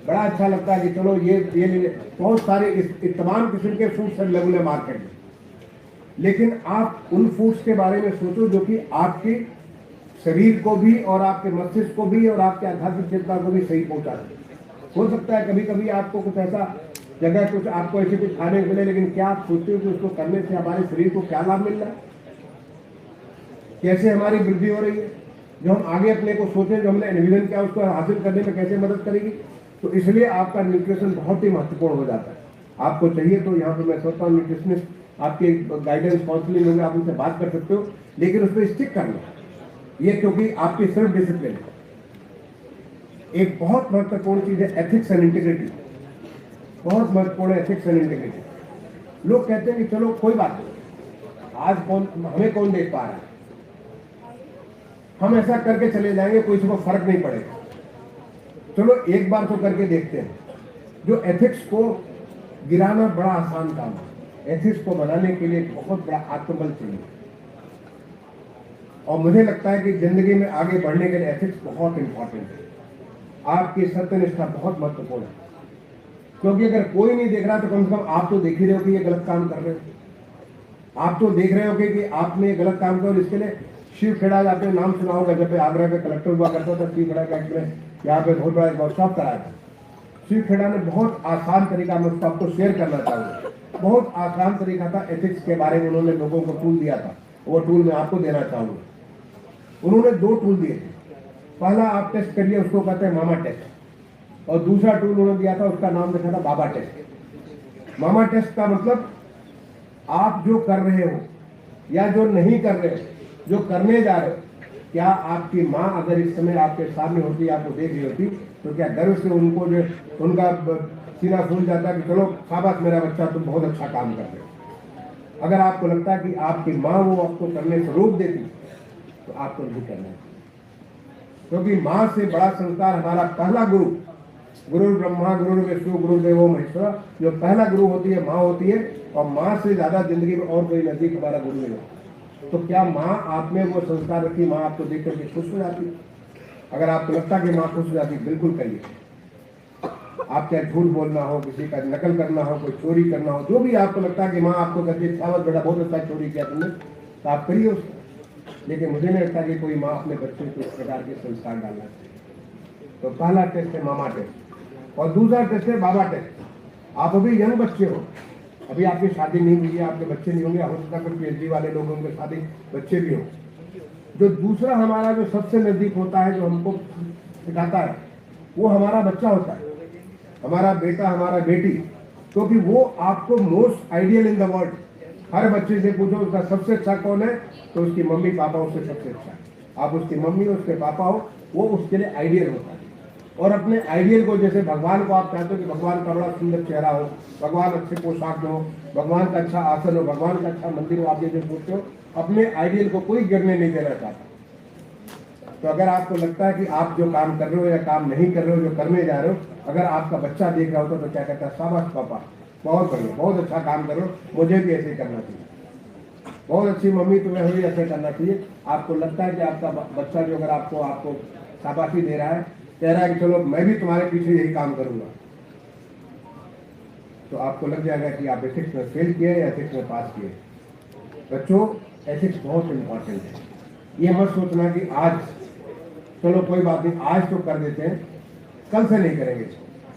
बड़ा अच्छा लगता है कि चलो ये बहुत सारे तमाम किस्म के फूड्स अवेलेबल है मार्केट में, लेकिन आप उन फूड्स के बारे में सोचो जो कि आपके शरीर को भी और आपके मस्तिष्क को भी और आपके आध्यात्मिक चेतना को भी सही पहुंचा दे। हो सकता है कभी कभी आपको कुछ ऐसा जगह, कुछ आपको ऐसे कुछ खाने को मिले, लेकिन क्या आप सोचते हो कि उसको करने से हमारे शरीर को क्या लाभ मिल रहा है? कैसे हमारी वृद्धि हो रही है, जो हम आगे अपने को सोचें, जो हमने एनविजन किया उसको हासिल करने में कैसे मदद करेगी। तो इसलिए आपका न्यूट्रिशन बहुत ही महत्वपूर्ण हो जाता है। आपको चाहिए तो यहाँ पे मैं सोचता हूँ न्यूट्रिशनिस्ट आपके गाइडेंस काउंसलिंग होंगे, आप उनसे बात कर सकते हो, लेकिन उसमें स्टिक करना ये, क्योंकि आपकी सेल्फ डिसिप्लिन है। एक बहुत महत्वपूर्ण चीज है एथिक्स एंड इंटीग्रिटी, बहुत महत्वपूर्ण है एथिक्स एंड इंटीग्रिटी। लोग कहते हैं कि चलो कोई बात नहीं, आज हमें कौन देख पा रहा है, हम ऐसा करके चले जाएंगे, कोई को फर्क नहीं पड़ेगा, चलो एक बार तो करके देखते हैं। जो एथिक्स को गिराना बड़ा आसान काम है, एथिक्स को बनाने के लिए बहुत बड़ा आत्मबल चाहिए। और मुझे लगता है कि जिंदगी में आगे बढ़ने के लिए एथिक्स बहुत इंपॉर्टेंट है। आपकी सत्यनिष्ठा बहुत महत्वपूर्ण है, क्योंकि अगर कोई नहीं देख रहा तो कम से कम आप तो देख ही रहे हो कि ये गलत काम कर रहे हो। आप तो देख रहे हो कि आपने ये गलत काम किया। और इसके लिए शिव खेड़ा, आपने नाम सुना होगा, जब आगरा का कलेक्टर हुआ करता था, शिव खेड़ा का यहाँ पे बहुत बड़ा वर्कशॉप कराया था। शिव खेड़ा ने बहुत आसान तरीका, मैं उसको आपको शेयर करना चाहूँगा, बहुत आसान तरीका था एथिक्स के बारे में उन्होंने लोगों को टूल दिया था। वो टूल मैं आपको देना चाहूँगा। उन्होंने 2 टूल दिए थे। पहला आप टेस्ट करिए, उसको कहते हैं मामा टेस्ट, और दूसरा टूल उन्होंने दिया था, उसका नाम लिखा था बाबा टेस्ट। मामा टेस्ट का मतलब आप जो कर रहे हो या जो नहीं कर रहे हो, जो करने जा रहे हो, क्या आपकी माँ अगर इस समय आपके सामने होती, आपको देख रही होती, तो क्या गर्व से उनको जो उनका सीना फूल जाता कि चलो शाबाश मेरा बच्चा, तुम बहुत अच्छा काम कर रहे हो। अगर आपको लगता है कि आपकी माँ वो आपको करने से रोक देती, तो आपको नहीं करना है, क्योंकि माँ से बड़ा संस्कार हमारा पहला गुरु, गुरु ब्रह्मा गुरु विष्णु गुरुदेवो महेश्वर, जो पहला गुरु होती है माँ होती है। और माँ से ज्यादा जिंदगी में और कोई नजदीक हमारा गुरु नहीं होता। तो क्या माँ आप में वो संस्कार रखी, माँ आपको देख करके खुश हो जाती? अगर आपको लगता कि माँ खुश हो जाती, बिल्कुल करिए। आप चाहे झूठ बोलना हो, किसी का नकल करना हो, कोई चोरी करना हो, जो भी आपको लगता है कि माँ आपको कहती है शाबाश बेटा बहुत अच्छा चोरी किया तुमने, तो आप करिए उसको। लेकिन मुझे नहीं लगता कि कोई माँ अपने बच्चे को इस प्रकार के संस्कार डालना चाहिए। तो पहला टेस्ट है मामा टेस्ट, और दूसरा टेस्ट है बाबा टेस्ट। आप अभी यंग बच्चे हो, अभी आपकी शादी नहीं हुई है, आपके बच्चे नहीं होंगे, हो सकता है कुछ पीएचडी वाले लोग होंगे, शादी बच्चे भी हों। जो दूसरा हमारा जो सबसे नजदीक होता है, जो हमको सिखाता है, वो हमारा बच्चा होता है, हमारा बेटा, हमारा बेटी, क्योंकि वो आपको most ideal in the world. हर बच्चे से पूछो उसका सबसे अच्छा कौन है, तो उसकी मम्मी पापा उससे सबसे अच्छा है। आप उसकी मम्मी उसके पापा हो, वो उसके लिए आइडियल होता है। और अपने आइडियल को, जैसे भगवान को आप चाहते हो कि भगवान का बड़ा सुंदर चेहरा हो, भगवान अच्छे पोशाक में हो, भगवान का अच्छा आसन हो, भगवान का अच्छा मंदिर हो, आप जैसे पूछते हो, अपने आइडियल को कोई गिरने नहीं देना चाहता। तो अगर आपको लगता है कि आप जो काम कर रहे हो या काम नहीं कर रहे हो, जो करने जा रहे हो, अगर आपका बच्चा देख रहा होता तो क्या कहता है, शाबाश पापा बहुत बढ़िया, बहुत अच्छा काम करो, मुझे भी ऐसे करना चाहिए, बहुत अच्छी मम्मी तुम्हें भी ऐसे करना चाहिए। आपको लगता है कि आपका बच्चा जो अगर आपको शाबाशी दे रहा है, कह रहा है कि चलो मैं भी तुम्हारे पीछे यही काम करूंगा, तो आपको लग जाएगा कि आप एथिक्स में फेल किए या एथिक्स में पास किए। बच्चों, एथिक्स बहुत इंपॉर्टेंट है। ये मत सोचना कि आज चलो कोई बात नहीं, आज तो कर देते हैं, कल से नहीं करेंगे।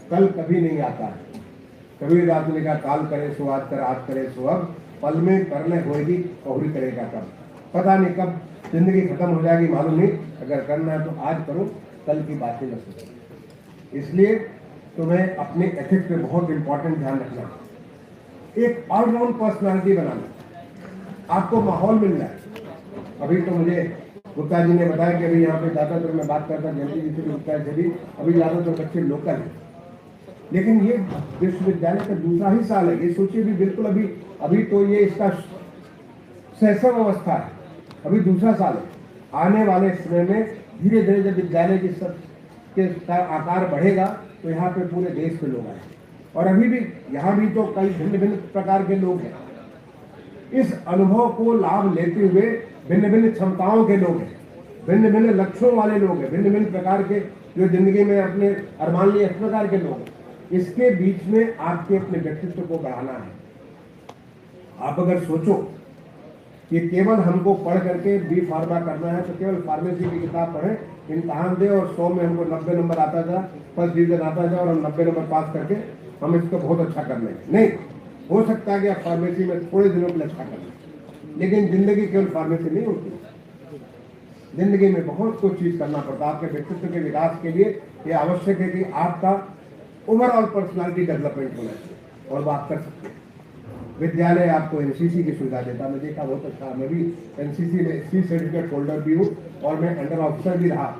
कल कभी नहीं आता है। कबीर दास ने कहा, काल करे सो आज कर, आज करे सो अब, पल में करने होगी और करेगा कब। पता नहीं कब जिंदगी खत्म हो जाएगी, मालूम नहीं। अगर करना है तो आज करो, कल की बातें न सोचो। इसलिए तुम्हें अपने एथिक्स पे बहुत इंपॉर्टेंट ध्यान रखना, एक ऑलराउंड पर्सनालिटी बनाना, आपको माहौल मिलना है। अभी तो मुझे गुप्ता जी ने बताया कि अभी यहाँ पे ज़्यादातर मैं बात करता जयंती जी से भी, गुप्ता जी से भी, अभी ज़्यादातर बच्चे लोकल हैं, लेकिन ये विश्वविद्यालय का दूसरा ही साल है। ये सोचिए भी बिल्कुल अभी तो ये इसका शैशव अवस्था है, अभी दूसरा साल है। आने वाले समय में धीरे धीरे जब विद्यालय की के आकार बढ़ेगा तो यहाँ पे पूरे देश के लोग आए, और अभी भी यहाँ भी तो कई भिन्न भिन्न प्रकार के लोग हैं। इस अनुभव को लाभ लेते हुए भिन्न भिन्न क्षमताओं के लोग हैं, भिन्न भिन्न लक्ष्यों वाले लोग हैं, भिन्न भिन्न प्रकार के जो जिंदगी में अपने अरमान लिए, इस प्रकार के लोग हैं। इसके बीच में आपके अपने व्यक्तित्व को बढ़ाना है। आप अगर सोचो कि केवल हमको पढ़ करके बी फार्मा करना है, तो केवल फार्मेसी की किताब पढ़े, इम्तहान दे और 100 में हमको 90 नंबर आता था, फर्स्ट डिवीजन आता था और हम 90 नंबर पास करके हम इसको बहुत अच्छा कर लेंगे, नहीं हो सकता कि आप फार्मेसी में थोड़े दिनों के लिए अच्छा कर लें, लेकिन जिंदगी केवल फार्मेसी नहीं होती। जिंदगी में बहुत कुछ चीज करना पड़ता है। आपके व्यक्तित्व के विकास के लिए ये आवश्यक है कि आपका ओवरऑल पर्सनालिटी डेवलपमेंट होना चाहिए, और वो आप कर सकते हैं। विद्यालय आपको एनसीसी की सुविधा देता, मैं देखा बहुत अच्छा। मैं भी एनसीसी में सी सर्टिफिकेट होल्डर भी हूँ और मैं अंडर ऑफिसर भी रहा।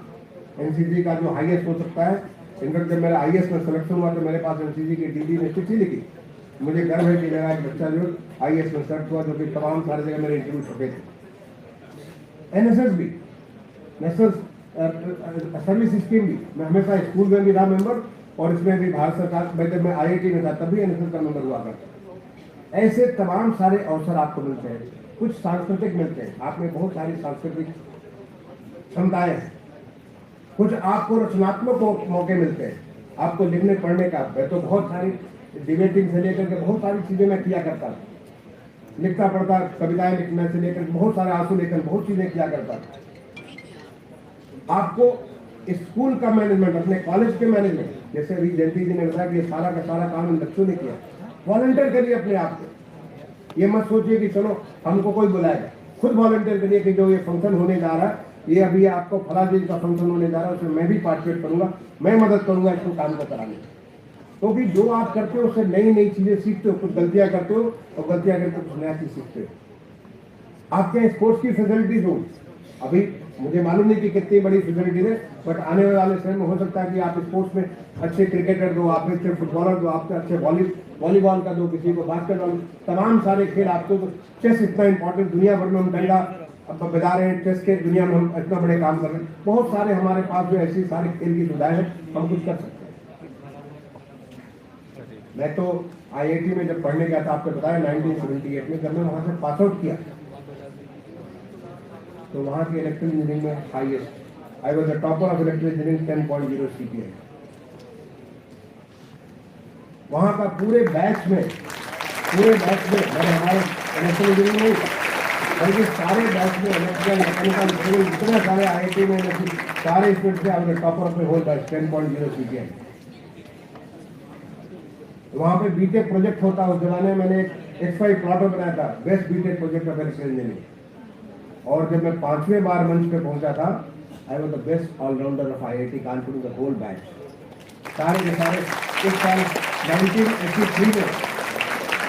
एनसीसी का जो हाईएस्ट हो सकता है, इनफैक्ट जब मेरा आईएएस में सिलेक्शन हुआ तो मेरे पास एनसीसी की डीडी ने चिट्ठी लिखी। मुझे गर्व है कि मेरा एक बच्चा जो आईएएस में सेलेक्ट हुआ, जो कि तमाम सारी जगह मेरे इंटरव्यू छपे थे। एनएसएस भी, नेशनल सर्विस स्कीम भी, मैं हमेशा स्कूल में भी रहा मेंबर, और इसमें भी भारत सरकार, जब मैं आईआईटी में था तब भी एनएसएस का मेंबर हुआ करता। ऐसे तमाम सारे अवसर आपको मिलते हैं। कुछ सांस्कृतिक मिलते हैं, आप में बहुत सारी सांस्कृतिक क्षमताएं हैं। कुछ आपको रचनात्मक मौके मिलते हैं, आपको लिखने पढ़ने का। मैं तो बहुत सारी डिबेटिंग से लेकर के बहुत सारी चीजें मैं किया करता था, लिखता पढ़ता, कविताएं लिखने से लेकर बहुत सारे आंसू लेकर बहुत चीजें किया करता था। आपको स्कूल का मैनेजमेंट, अपने कॉलेज के मैनेजमेंट, जैसे अभी जयंती जी ने बताया कि ये सारा का सारा काम इन बच्चों ने किया। वॉलंटियर करिए अपने आप को, ये मत सोचिए कि चलो हमको कोई बुलाएगा, खुद वॉलंटियर करिए कि जो ये फंक्शन होने जा रहा है, ये अभी आपको फला दिन का फंक्शन होने जा रहा है, उसमें मैं भी पार्टिसिपेट करूंगा, मैं मदद करूंगा इसको काम को कराने। क्योंकि जो आप करते हो उससे नई नई चीजें सीखते हो, कुछ गलतियां करते हो और गलतियां करके कुछ नया चीज सीखते हो। आपके स्पोर्ट्स की फैसिलिटीज हो, अभी मुझे मालूम नहीं कि कितनी बड़ी फैसिलिटीज है, बट आने वाले समय में हो सकता है कि आप स्पोर्ट्स में अच्छे क्रिकेटर दो, आप अच्छे फुटबॉलर दो, आपके अच्छे वॉलीबॉल का दो, किसी को बास्केटबॉल, तमाम सारे खेल आपको। चेस इतना इंपॉर्टेंट, दुनिया भर में हम डंडा बजा रहे हैं, चेस के दुनिया में हम इतना बड़े काम कर रहे हैं। बहुत सारे हमारे पास जो ऐसी सारी खेल की सुविधाएं हैं, हम कुछ कर सकते हैं। मैं तो आईआईटी में जब पढ़ने गया था, आपको बताया 1978 में, जब मैं वहां से पास आउट किया तो वहां की इलेक्ट्रिकल इंजीनियरिंग में highest, I was the topper of electrical engineering 10.0 CPI. वहां का पूरे बैच में मैंने हमारे इलेक्ट्रिकल इंजीनियरिंग में, बल्कि सारे बैच में इलेक्ट्रिकल मैकेनिकल इंजीनियरिंग जितने सारे आईआईटी में सारे स्टूडेंट से, I was the topper of the whole batch 10.0 CPI. वहां पे बीटेक प्रोजेक्ट होता, उस जमाने में मैंने X5 प्लॉटर बनाया था, best BTech project of electrical engineering. और जब मैं 5वें बार मंच पे पहुंचा था, I was the best allrounder of IIT Kanpur, the whole batch. सारे के सारे इस साल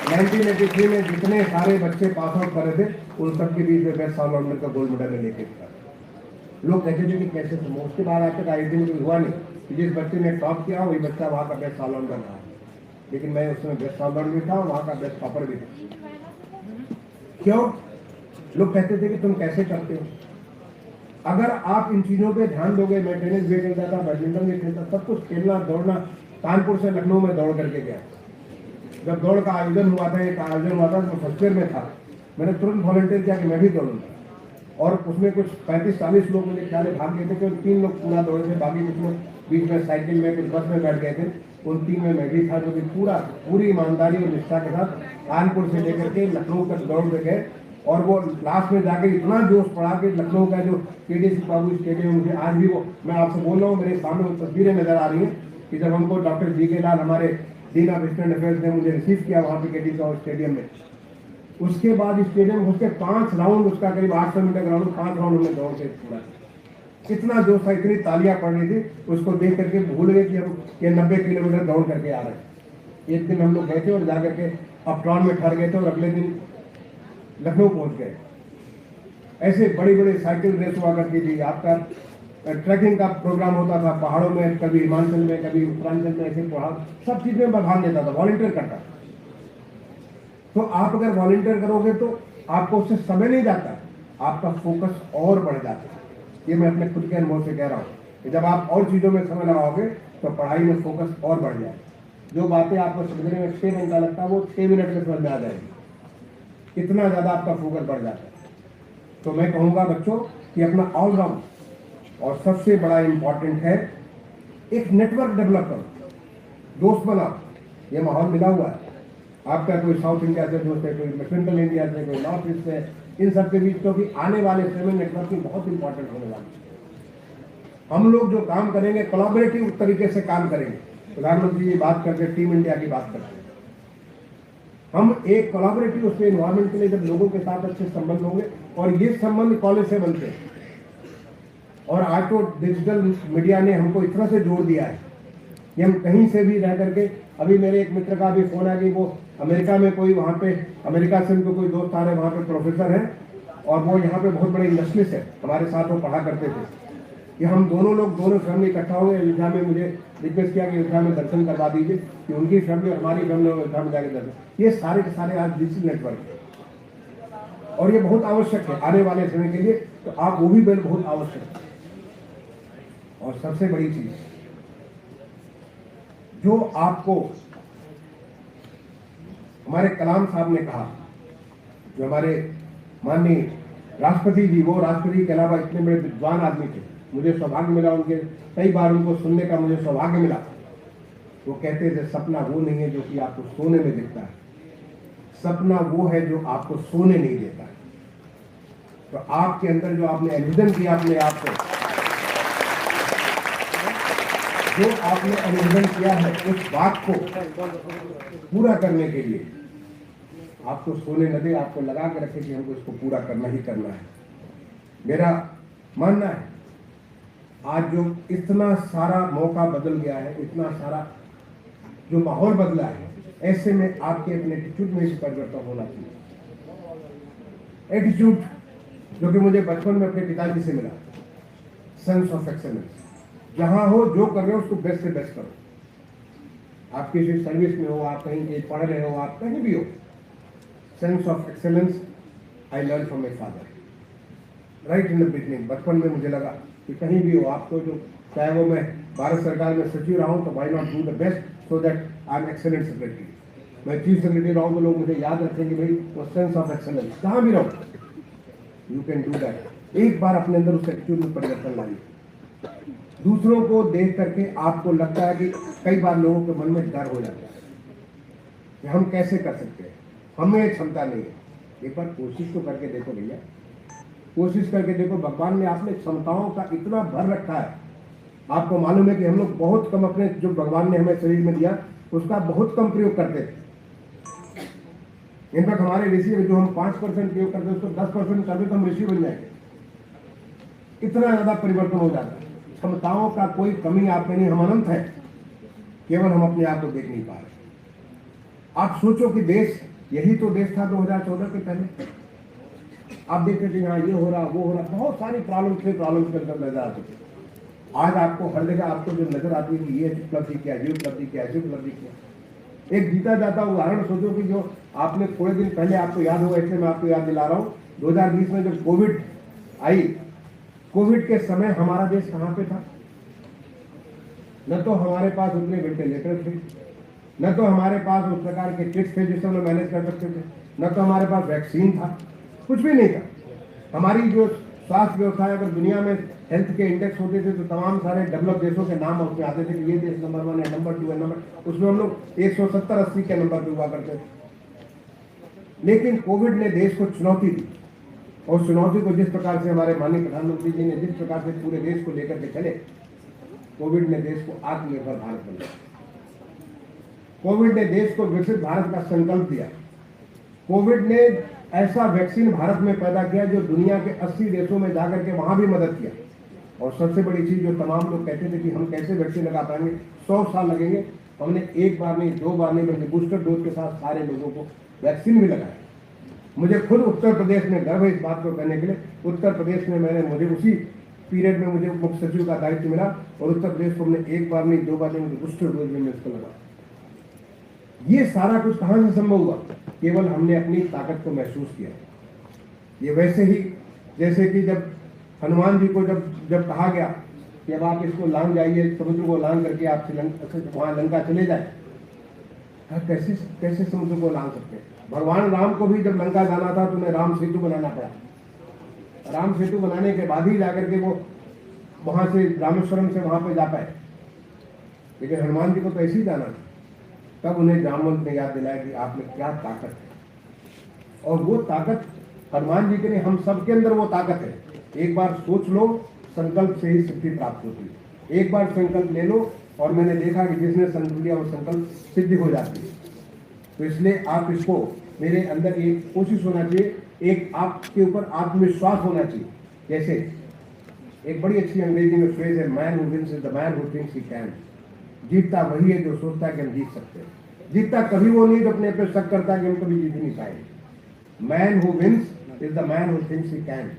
1983 में जितने सारे बच्चे पास आउट कर रहे थे, उन सबके बीच में बेस्ट ऑलराउंडर का गोल्ड मेडल में लेके था। लोग कहते थे कि कैसे तुम, उसके बाद आज तक आईआईटी में कोई हुआ नहीं कि जिस बच्चे ने टॉप किया वही बच्चा वहाँ का बेस्ट ऑलराउंडर रहा। लेकिन मैं उसमें बेस्ट ऑलराउंडर भी था और वहाँ का बेस्ट टॉपर भी था। क्यों? लोग कहते थे कि तुम कैसे करते हो। अगर आप इन चीजों पे ध्यान दोगे, मैं टेनिस भी खेलता था, बैडमिंटन भी खेलता, सब कुछ खेलना दौड़ना, कानपुर से लखनऊ में दौड़ करके गया। जब दौड़ का आयोजन हुआ था, एक आयोजन हुआ था, मैं फर्स्ट ईयर में था, मैंने तुरंत वॉलंटियर किया कि मैं भी दौड़ूंगा। और उसमें कुछ 35-40 लोग मुझे ख्याल भाग गए थे, केवल 3 लोग पूरा दौड़े थे, बाकी कुछ लोग बीच में साइकिल में, कुछ बस में बैठ गए थे। उन 3 में मैं भी था, जो कि पूरी ईमानदारी और निष्ठा के साथ कानपुर से लेकर के लखनऊ तक दौड़ के गए। और वो लास्ट में जाके इतना जोश पड़ा कि लखनऊ का जो केडीसी बाबू स्टेडियम, मुझे आज भी वो, मैं आपसे बोल रहा हूँ, मेरे सामने वो तस्वीरें नजर आ रही हैं कि जब हमको डॉक्टर जी.के. लाल, हमारे डीन ऑफ स्टूडेंट अफेयर्स ने मुझे रिसीव किया वहाँ पे केडीसी स्टेडियम में। उसके बाद स्टेडियम उसके 5 राउंड, उसका करीब 800 मीटर ग्राउंड, 5 राउंड हमने दौड़ के पूरा। इतना जोश था, इतनी तालियां पड़ रही थी, उसको देख करके भूल गए कि हम ये 90 किलोमीटर दौड़ करके आ रहे हैं। एक दिन हम लोग गए थे और जाकर के अपटॉन में ठहर गए थे और अगले दिन लखनऊ पहुंच गए। ऐसे बड़ी बड़ी साइकिल रेस हुआ करती थी, आपका ट्रैकिंग का प्रोग्राम होता था पहाड़ों में, कभी हिमाचल में, कभी उत्तरांचल में, ऐसे पहाड़, सब चीज में मैं भाग लेता था, वॉलंटियर करता। तो आप अगर वॉलंटियर करोगे तो आपको उससे समय नहीं जाता, आपका फोकस और बढ़ जाता है। ये मैं अपने खुद के अनुभव से कह रहा हूँ कि जब आप और चीजों में समय लगाओगे तो पढ़ाई में फोकस और बढ़ जाए। जो बातें आपको समझने में 6 घंटा लगता है, वो 6 मिनट में समझ में आ जाएगी। इतना ज्यादा आपका फोकस बढ़ जाता है। तो मैं कहूंगा बच्चों कि अपना ऑलराउंड, और सबसे बड़ा इंपॉर्टेंट है एक नेटवर्क डेवलप करो, दोस्त बनाओ। ये माहौल मिला हुआ है, आपका कोई साउथ इंडिया से दोस्त है, कोई सेंट्रल इंडिया से, कोई नॉर्थ ईस्ट से, इन सब के बीच, क्योंकि आने वाले समय में नेटवर्किंग बहुत इंपॉर्टेंट होने वाली है। हम लोग जो काम करेंगे कोलैबोरेटिव तरीके से काम करेंगे। प्रधानमंत्री जी बात करके टीम इंडिया की बात करते हैं, हम एक कोलैबोरेटिव उसके इन्वायरमेंट के लिए जब लोगों के साथ अच्छे संबंध होंगे, और ये संबंध कॉलेज से बनते हैं। और आज तो डिजिटल मीडिया ने हमको इतना से जोड़ दिया है कि हम कहीं से भी रह करके, अभी मेरे एक मित्र का भी फोन आ गई, वो अमेरिका में कोई वहाँ पे, अमेरिका से उनको कोई दोस्त आ रहे, वहाँ पे प्रोफेसर है और वो यहाँ पे बहुत बड़े इंडस्ट्रियलिस्ट है, हमारे साथ वो पढ़ा करते थे कि हम दोनों लोग दोनों फैमिली इकट्ठा होंगे अयोध्या में। मुझे रिक्वेस्ट किया कि अयोध्या में दर्शन करवा दीजिए कि उनकी फैमिली और हमारी फैमिली अयोध्या में जाके दर्शन। ये सारे के सारे आज डिजिटल नेटवर्क है और ये बहुत आवश्यक है आने वाले समय के लिए, तो आप वो भी बहुत आवश्यक है। और सबसे बड़ी चीज जो आपको हमारे कलाम साहब ने कहा, जो हमारे माननीय राष्ट्रपति जी, वो राष्ट्रपति के अलावा इतने बड़े विद्वान आदमी थे, मुझे सौभाग्य मिला उनके, कई बार उनको सुनने का मुझे सौभाग्य मिला। वो कहते थे सपना वो नहीं है जो कि आपको सोने में दिखता है, सपना वो है जो आपको सोने नहीं देता है। तो आपके अंदर जो आपने एलिवेशन किया अपने आप को, जो आपने एलिवेशन किया है उस बात को पूरा करने के लिए आपको सोने न दे, आपको लगा के रखे कि हमको इसको पूरा करना ही करना है। मेरा मानना है आज जो इतना सारा मौका बदल गया है, इतना सारा जो माहौल बदला है, ऐसे में आपके अपने एटीट्यूड में इस परिवर्तन होना चाहिए। एटीट्यूड जो कि मुझे बचपन में अपने पिताजी से मिला, सेंस ऑफ एक्सेलेंस। जहां हो जो कर रहे हो उसको बेस्ट से बेस्ट करो। आप किसी सर्विस में हो, आप कहीं पढ़ रहे हो, आप कहीं भी हो, sense of excellence I learn from my father right in the beginning. बचपन में मुझे लगा कि कहीं भी हो आपको, जो चाहे वो मैं भारत सरकार में सचिव रहा हूँ तो why not do the best so that I am excellent secretary. मैं चीफ सेक्रेटरी रहा हूँ तो लोग मुझे याद रखेंगे भाई वो सेंस ऑफ एक्सेलेंस। कहाँ भी रहो यू कैन डू दैट। एक बार अपने अंदर उस एटीट्यूड में परिवर्तन लाइए। दूसरों को देख करके आपको लगता है कि कई बार लोगों के मन में डर हो जाता है कि हम कैसे कर सकते हैं, हमें क्षमता नहीं है। एक बार कोशिश तो करके देखो भैया, कोशिश करके देखो। भगवान ने आपने क्षमताओं का इतना भर रखा है, आपको मालूम है कि हम लोग बहुत कम अपने जो भगवान ने हमें शरीर में दिया उसका बहुत कम प्रयोग करते थे। इनफैक्ट हमारे ऋषि में जो हम 5% प्रयोग करते हैं उसको 10% कर दे तो हम ऋषि बन जाएंगे। इतना ज्यादा परिवर्तन हो जाता है। क्षमताओं का कोई कमी आप में नहीं, हम अनंत है, केवल हम अपने आप को देख नहीं पा रहे। आप सोचो कि देश, यही तो देश था 2014 के पहले। आप देखते थे यहाँ ये हो रहा वो हो रहा, बहुत सारी प्रॉब्लम्स के अंदर नजर आते थे। आज आपको हर जगह आपको जो नजर आती है कि ये उपलब्धि किया, ये उपलब्धि किया, ऐसी उपलब्धि किया। एक जीता जाता उदाहरण सोचो कि जो आपने थोड़े दिन पहले, आपको याद होगा, इसलिए मैं आपको याद दिला रहा हूँ, 2020 में जब कोविड आई, कोविड के समय हमारा देश कहाँ पे था? न तो हमारे पास उतने वेंटिलेटर थे, न तो हमारे पास उस प्रकार के किट्स थे जिससे हम लोग मैनेज कर सकते थे, न तो हमारे पास वैक्सीन था, कुछ भी नहीं था। हमारी जो स्वास्थ्य व्यवस्था है, अगर दुनिया में हेल्थ के इंडेक्स होते थे तो तमाम सारे डेवलप देशों के नाम उसमें आते थे कि ये देश नंबर 1 है, नंबर 2 है, नंबर, उसमें हम लोग 170-80 के नंबर पे हुआ करते थे। लेकिन कोविड ने देश को चुनौती दी, और चुनौती को जिस प्रकार से हमारे माननीय प्रधानमंत्री जी ने जिस प्रकार से पूरे देश को लेकर के चले, कोविड ने देश को आत्मनिर्भर भारत बनाया। कोविड ने देश को विकसित भारत का संकल्प दिया। कोविड ने ऐसा वैक्सीन भारत में पैदा किया जो दुनिया के 80 देशों में जाकर के वहां भी मदद किया। और सबसे बड़ी चीज जो तमाम लोग कहते थे कि हम कैसे वैक्सीन लगा पाएंगे, 100 साल लगेंगे, हमने एक बार नहीं, 2 बार नहीं, बल्कि बूस्टर डोज के साथ सारे लोगों को वैक्सीन भी लगाया। मुझे खुद उत्तर प्रदेश में गर्व है इस बात को कहने के लिए। उत्तर प्रदेश में मुझे उसी पीरियड में मुझे मुख्य सचिव का दायित्व मिला, और उत्तर प्रदेश को हमने एक बार नहीं, 2 बार नहीं, मुझे बूस्टर डोज में इसको लगा। ये सारा कुछ कहां से संभव हुआ? केवल हमने अपनी ताकत को महसूस किया। ये वैसे ही जैसे कि जब हनुमान जी को जब कहा गया कि अब आप इसको लांग जाइए, समुद्र को लांग करके आप वहां लंका चले जाए, कैसे कैसे समुद्र को लांग सकते हैं? भगवान राम को भी जब लंका जाना था तो उन्हें राम सेतु बनाना पड़ा। राम सेतु बनाने के बाद ही जाकर के वो वहां से रामेश्वरम से वहां पर जा पाए। लेकिन हनुमान जी को तो ऐसे ही जाना था। तब उन्हें जामवंत ने याद दिलाया कि आप में क्या ताकत है, और वो ताकत हनुमान जी के लिए हम सबके अंदर वो ताकत है। एक बार सोच लो, संकल्प से ही सिद्धि प्राप्त होती है। एक बार संकल्प ले लो, और मैंने देखा कि जिसने संकल्प लिया वो संकल्प सिद्धि हो जाती है। तो इसलिए आप इसको, मेरे अंदर एक कोशिश होना चाहिए, एक आपके ऊपर आत्मविश्वास होना चाहिए। जैसे एक बड़ी अच्छी अंग्रेजी में फ्रेज है, man who wins is the man who thinks he can. जीतता वही है जो सोचता है कि हम जीत सकते हैं। जीतता कभी वो नहीं जो अपने पे शक करता है कि हम कभी जीत नहीं पाएंगे। Man who wins is the man who thinks he can.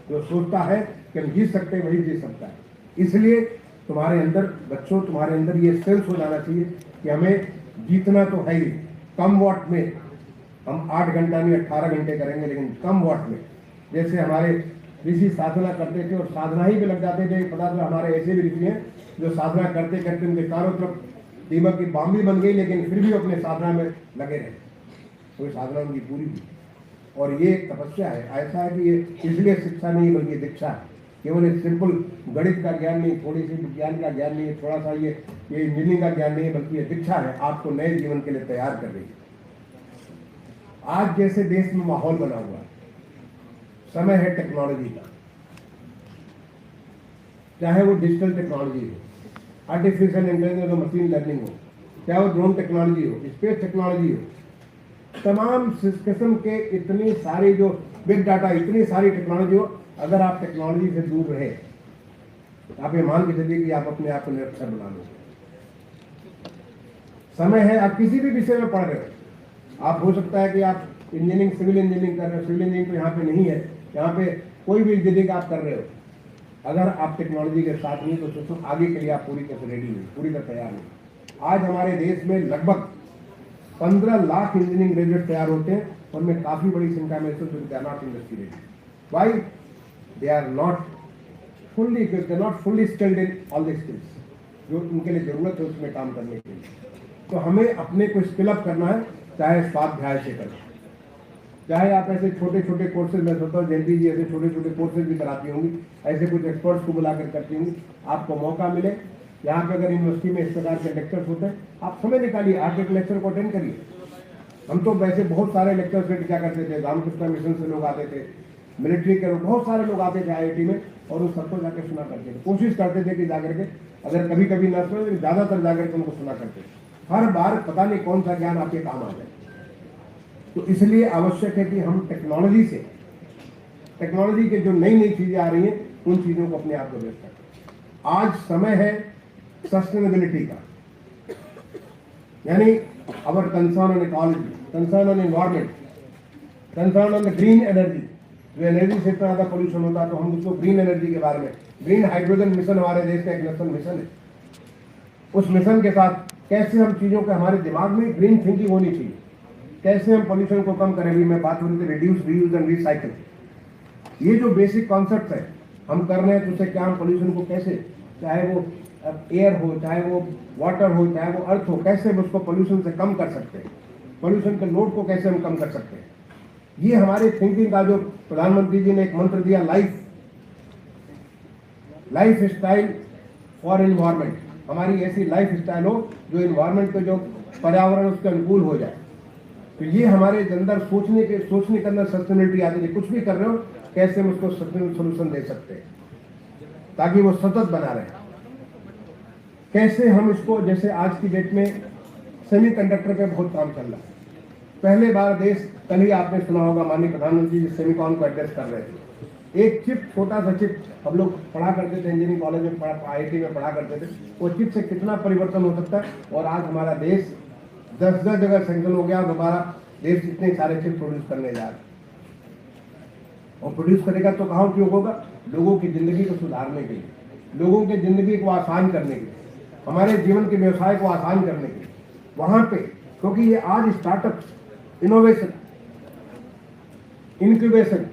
जो सोचता है कि हम जीत सकते हैं वही जीत सकता है। इसलिए तुम्हारे अंदर बच्चों, तुम्हारे अंदर ये सेंस हो जाना चाहिए कि हमें जीतना तो है ही। कम वॉट में हम 8 घंटा नहीं 18 घंटे करेंगे, लेकिन कम वॉट में। जैसे हमारे ऋषि साधना करते थे और साधना ही में लग जाते थे। पता तो हमारे ऐसे भी ऋषि हैं जो साधना करते करते उनके चारों तरफ दीमक की बांबी बन गई, लेकिन फिर भी अपने साधना में लगे रहे, कोई साधना उनकी पूरी हुई। और ये एक तपस्या है। ऐसा है कि ये इसलिए शिक्षा नहीं बल्कि दीक्षा है। केवल एक सिंपल गणित का ज्ञान नहीं, थोड़ी सी विज्ञान का ज्ञान नहीं, थोड़ा सा ये इंजीनियरिंग का ज्ञान नहीं है, बल्कि ये दीक्षा है, आपको नए जीवन के लिए तैयार कर रही है। आज जैसे देश में माहौल बना हुआ है, समय है टेक्नोलॉजी का, चाहे वो डिजिटल टेक्नोलॉजी हो, आर्टिफिशियल इंटेलिजेंस हो, मशीन लर्निंग हो, चाहे वो ड्रोन टेक्नोलॉजी हो, स्पेस टेक्नोलॉजी हो, तमाम किस्म के इतनी सारी जो बिग डाटा, इतनी सारी टेक्नोलॉजी हो, अगर आप टेक्नोलॉजी से दूर रहे, आप ये मान के चलिए कि आप अपने आप को निरक्षर बना लोगे। समय है, आप किसी भी विषय में पढ़ रहे हो, आप हो सकता है कि आप इंजीनियरिंग, सिविल इंजीनियरिंग कर रहे हो, सिविल इंजीनियरिंग तो यहाँ पे नहीं है, यहाँ पे कोई भी इंजीनियरिंग आप कर रहे हो, अगर आप टेक्नोलॉजी के साथ नहीं तो सोचो आगे के लिए आप पूरी तरह से रेडी नहीं, पूरी तरह तैयार नहीं। आज हमारे देश में लगभग 15 लाख इंजीनियरिंग ग्रेजुएट तैयार होते हैं, उनमें काफी बड़ी संख्या में not industry ready. Why? They are not fully skilled in all the skills जो उनके लिए जरूरत है उसमें काम करने के लिए। तो हमें अपने को स्किल अप करना है, चाहे स्वाध्याय से करें, चाहे आप ऐसे छोटे छोटे कोर्सेज, मैं सोचता हूँ जयंती जी ऐसे छोटे छोटे कोर्सेज भी कराती होंगी, ऐसे कुछ एक्सपर्ट्स को बुलाकर करती होंगी। आपको मौका मिले, यहाँ पे अगर यूनिवर्सिटी में इस प्रकार के लेक्चर्स होते हैं, आप समय निकालिए, आके एक लेक्चर को अटेंड करिए। हम तो वैसे बहुत सारे लेक्चर्स क्या करते थे, रामकृष्ण मिशन से लोग आते थे, मिलिट्री के लोग, बहुत सारे लोग आते थे IIT में, और उन सबको जाकर सुना करते थे। कोशिश करते थे कि जाकर के, अगर कभी कभी न सुने, ज्यादातर जाकर के उनको सुना करते थे। हर बार पता नहीं कौन सा ज्ञान आपके काम आ जाए। तो इसलिए आवश्यक है कि हम टेक्नोलॉजी से, टेक्नोलॉजी के जो नई नई चीजें आ रही हैं, उन चीजों को अपने आप को व्यस्त करें। आज समय है सस्टेनेबिलिटी का, यानी our concern on ecology, concern on environment, concern on the green energy. जो एनर्जी से इतना ज्यादा पोल्यूशन होता है, तो हम उसको ग्रीन एनर्जी के बारे में, ग्रीन हाइड्रोजन मिशन हमारे देश का एक नेशनल मिशन है। उस मिशन के साथ कैसे हम चीजों के, हमारे दिमाग में ग्रीन थिंकिंग होनी चाहिए, कैसे हम पोल्यूशन को कम करेंगे। मैं बात हो रही थी रिड्यूस, रीयूज एंड रिसाइकिल। ये जो बेसिक कॉन्सेप्ट है हम कर रहे हैं, तो उससे क्या हम पोल्यूशन को कैसे, चाहे वो एयर हो, चाहे वो वाटर हो, चाहे वो अर्थ हो, कैसे हम उसको पोल्यूशन से कम कर सकते हैं, पोल्यूशन के लोड को कैसे हम कम कर सकते हैं। ये हमारे थिंकिंग का, जो प्रधानमंत्री जी ने एक मंत्र दिया, लाइफ स्टाइल फॉर एनवायरमेंट, हमारी ऐसी लाइफ स्टाइल हो जो एनवायरमेंट के, जो पर्यावरण उसके अनुकूल हो जाए। तो ये हमारे अंदर सोचने के अंदर सस्टेनेबिलिटी आती है। कुछ भी कर रहे हो, कैसे हम उसको सस्टेनेबल सोल्यूशन दे सकते हैं ताकि वो सतत बना रहे। कैसे हम इसको, जैसे आज की डेट में सेमीकंडक्टर पे बहुत काम चल रहा है। पहले बार देश, कल ही आपने सुना होगा माननीय प्रधानमंत्री जी सेमीकॉन को एड्रेस कर रहे थे। एक चिप, छोटा सा चिप, हम लोग पढ़ा करते थे इंजीनियरिंग कॉलेज में, IIT में पढ़ा करते थे, वो चिप से कितना परिवर्तन हो सकता है। और आज हमारा देश 10 जगह सैंक्शन हो गया, हमारा देश इतने सारे चिप प्रोड्यूस करने जा रहा है। और प्रोड्यूस करेगा तो कहाँ उपयोग होगा? लोगों की जिंदगी को सुधारने के लिए, लोगों की जिंदगी को आसान करने के लिए, हमारे जीवन के व्यवसाय को आसान करने के लिए। वहां पे, क्योंकि ये आज स्टार्टअप, इनोवेशन, इंक्यूबेशन,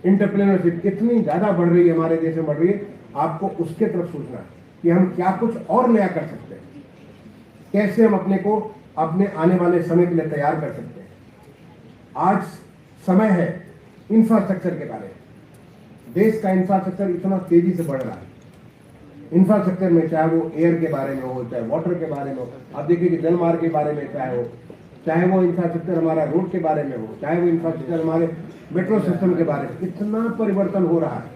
एंटरप्रेन्योरशिप इतनी ज्यादा बढ़ रही है, हमारे देश में बढ़ रही है। आपको उसके तरफ सोचना है कि हम क्या कुछ और नया कर सकते हैं, कैसे हम अपने को अपने आने वाले समय के लिए तैयार कर सकते हैं। आज समय है इंफ्रास्ट्रक्चर के बारे में। देश का इंफ्रास्ट्रक्चर इतना तेजी से बढ़ रहा है। इंफ्रास्ट्रक्चर में, चाहे वो एयर के बारे में हो, चाहे वाटर के बारे में हो, आप देखिए कि जलमार्ग के बारे में चाहे वो इंफ्रास्ट्रक्चर हमारा रोड के बारे में हो, चाहे वो इंफ्रास्ट्रक्चर हमारे मेट्रो सिस्टम के बारे में, इतना परिवर्तन हो रहा है।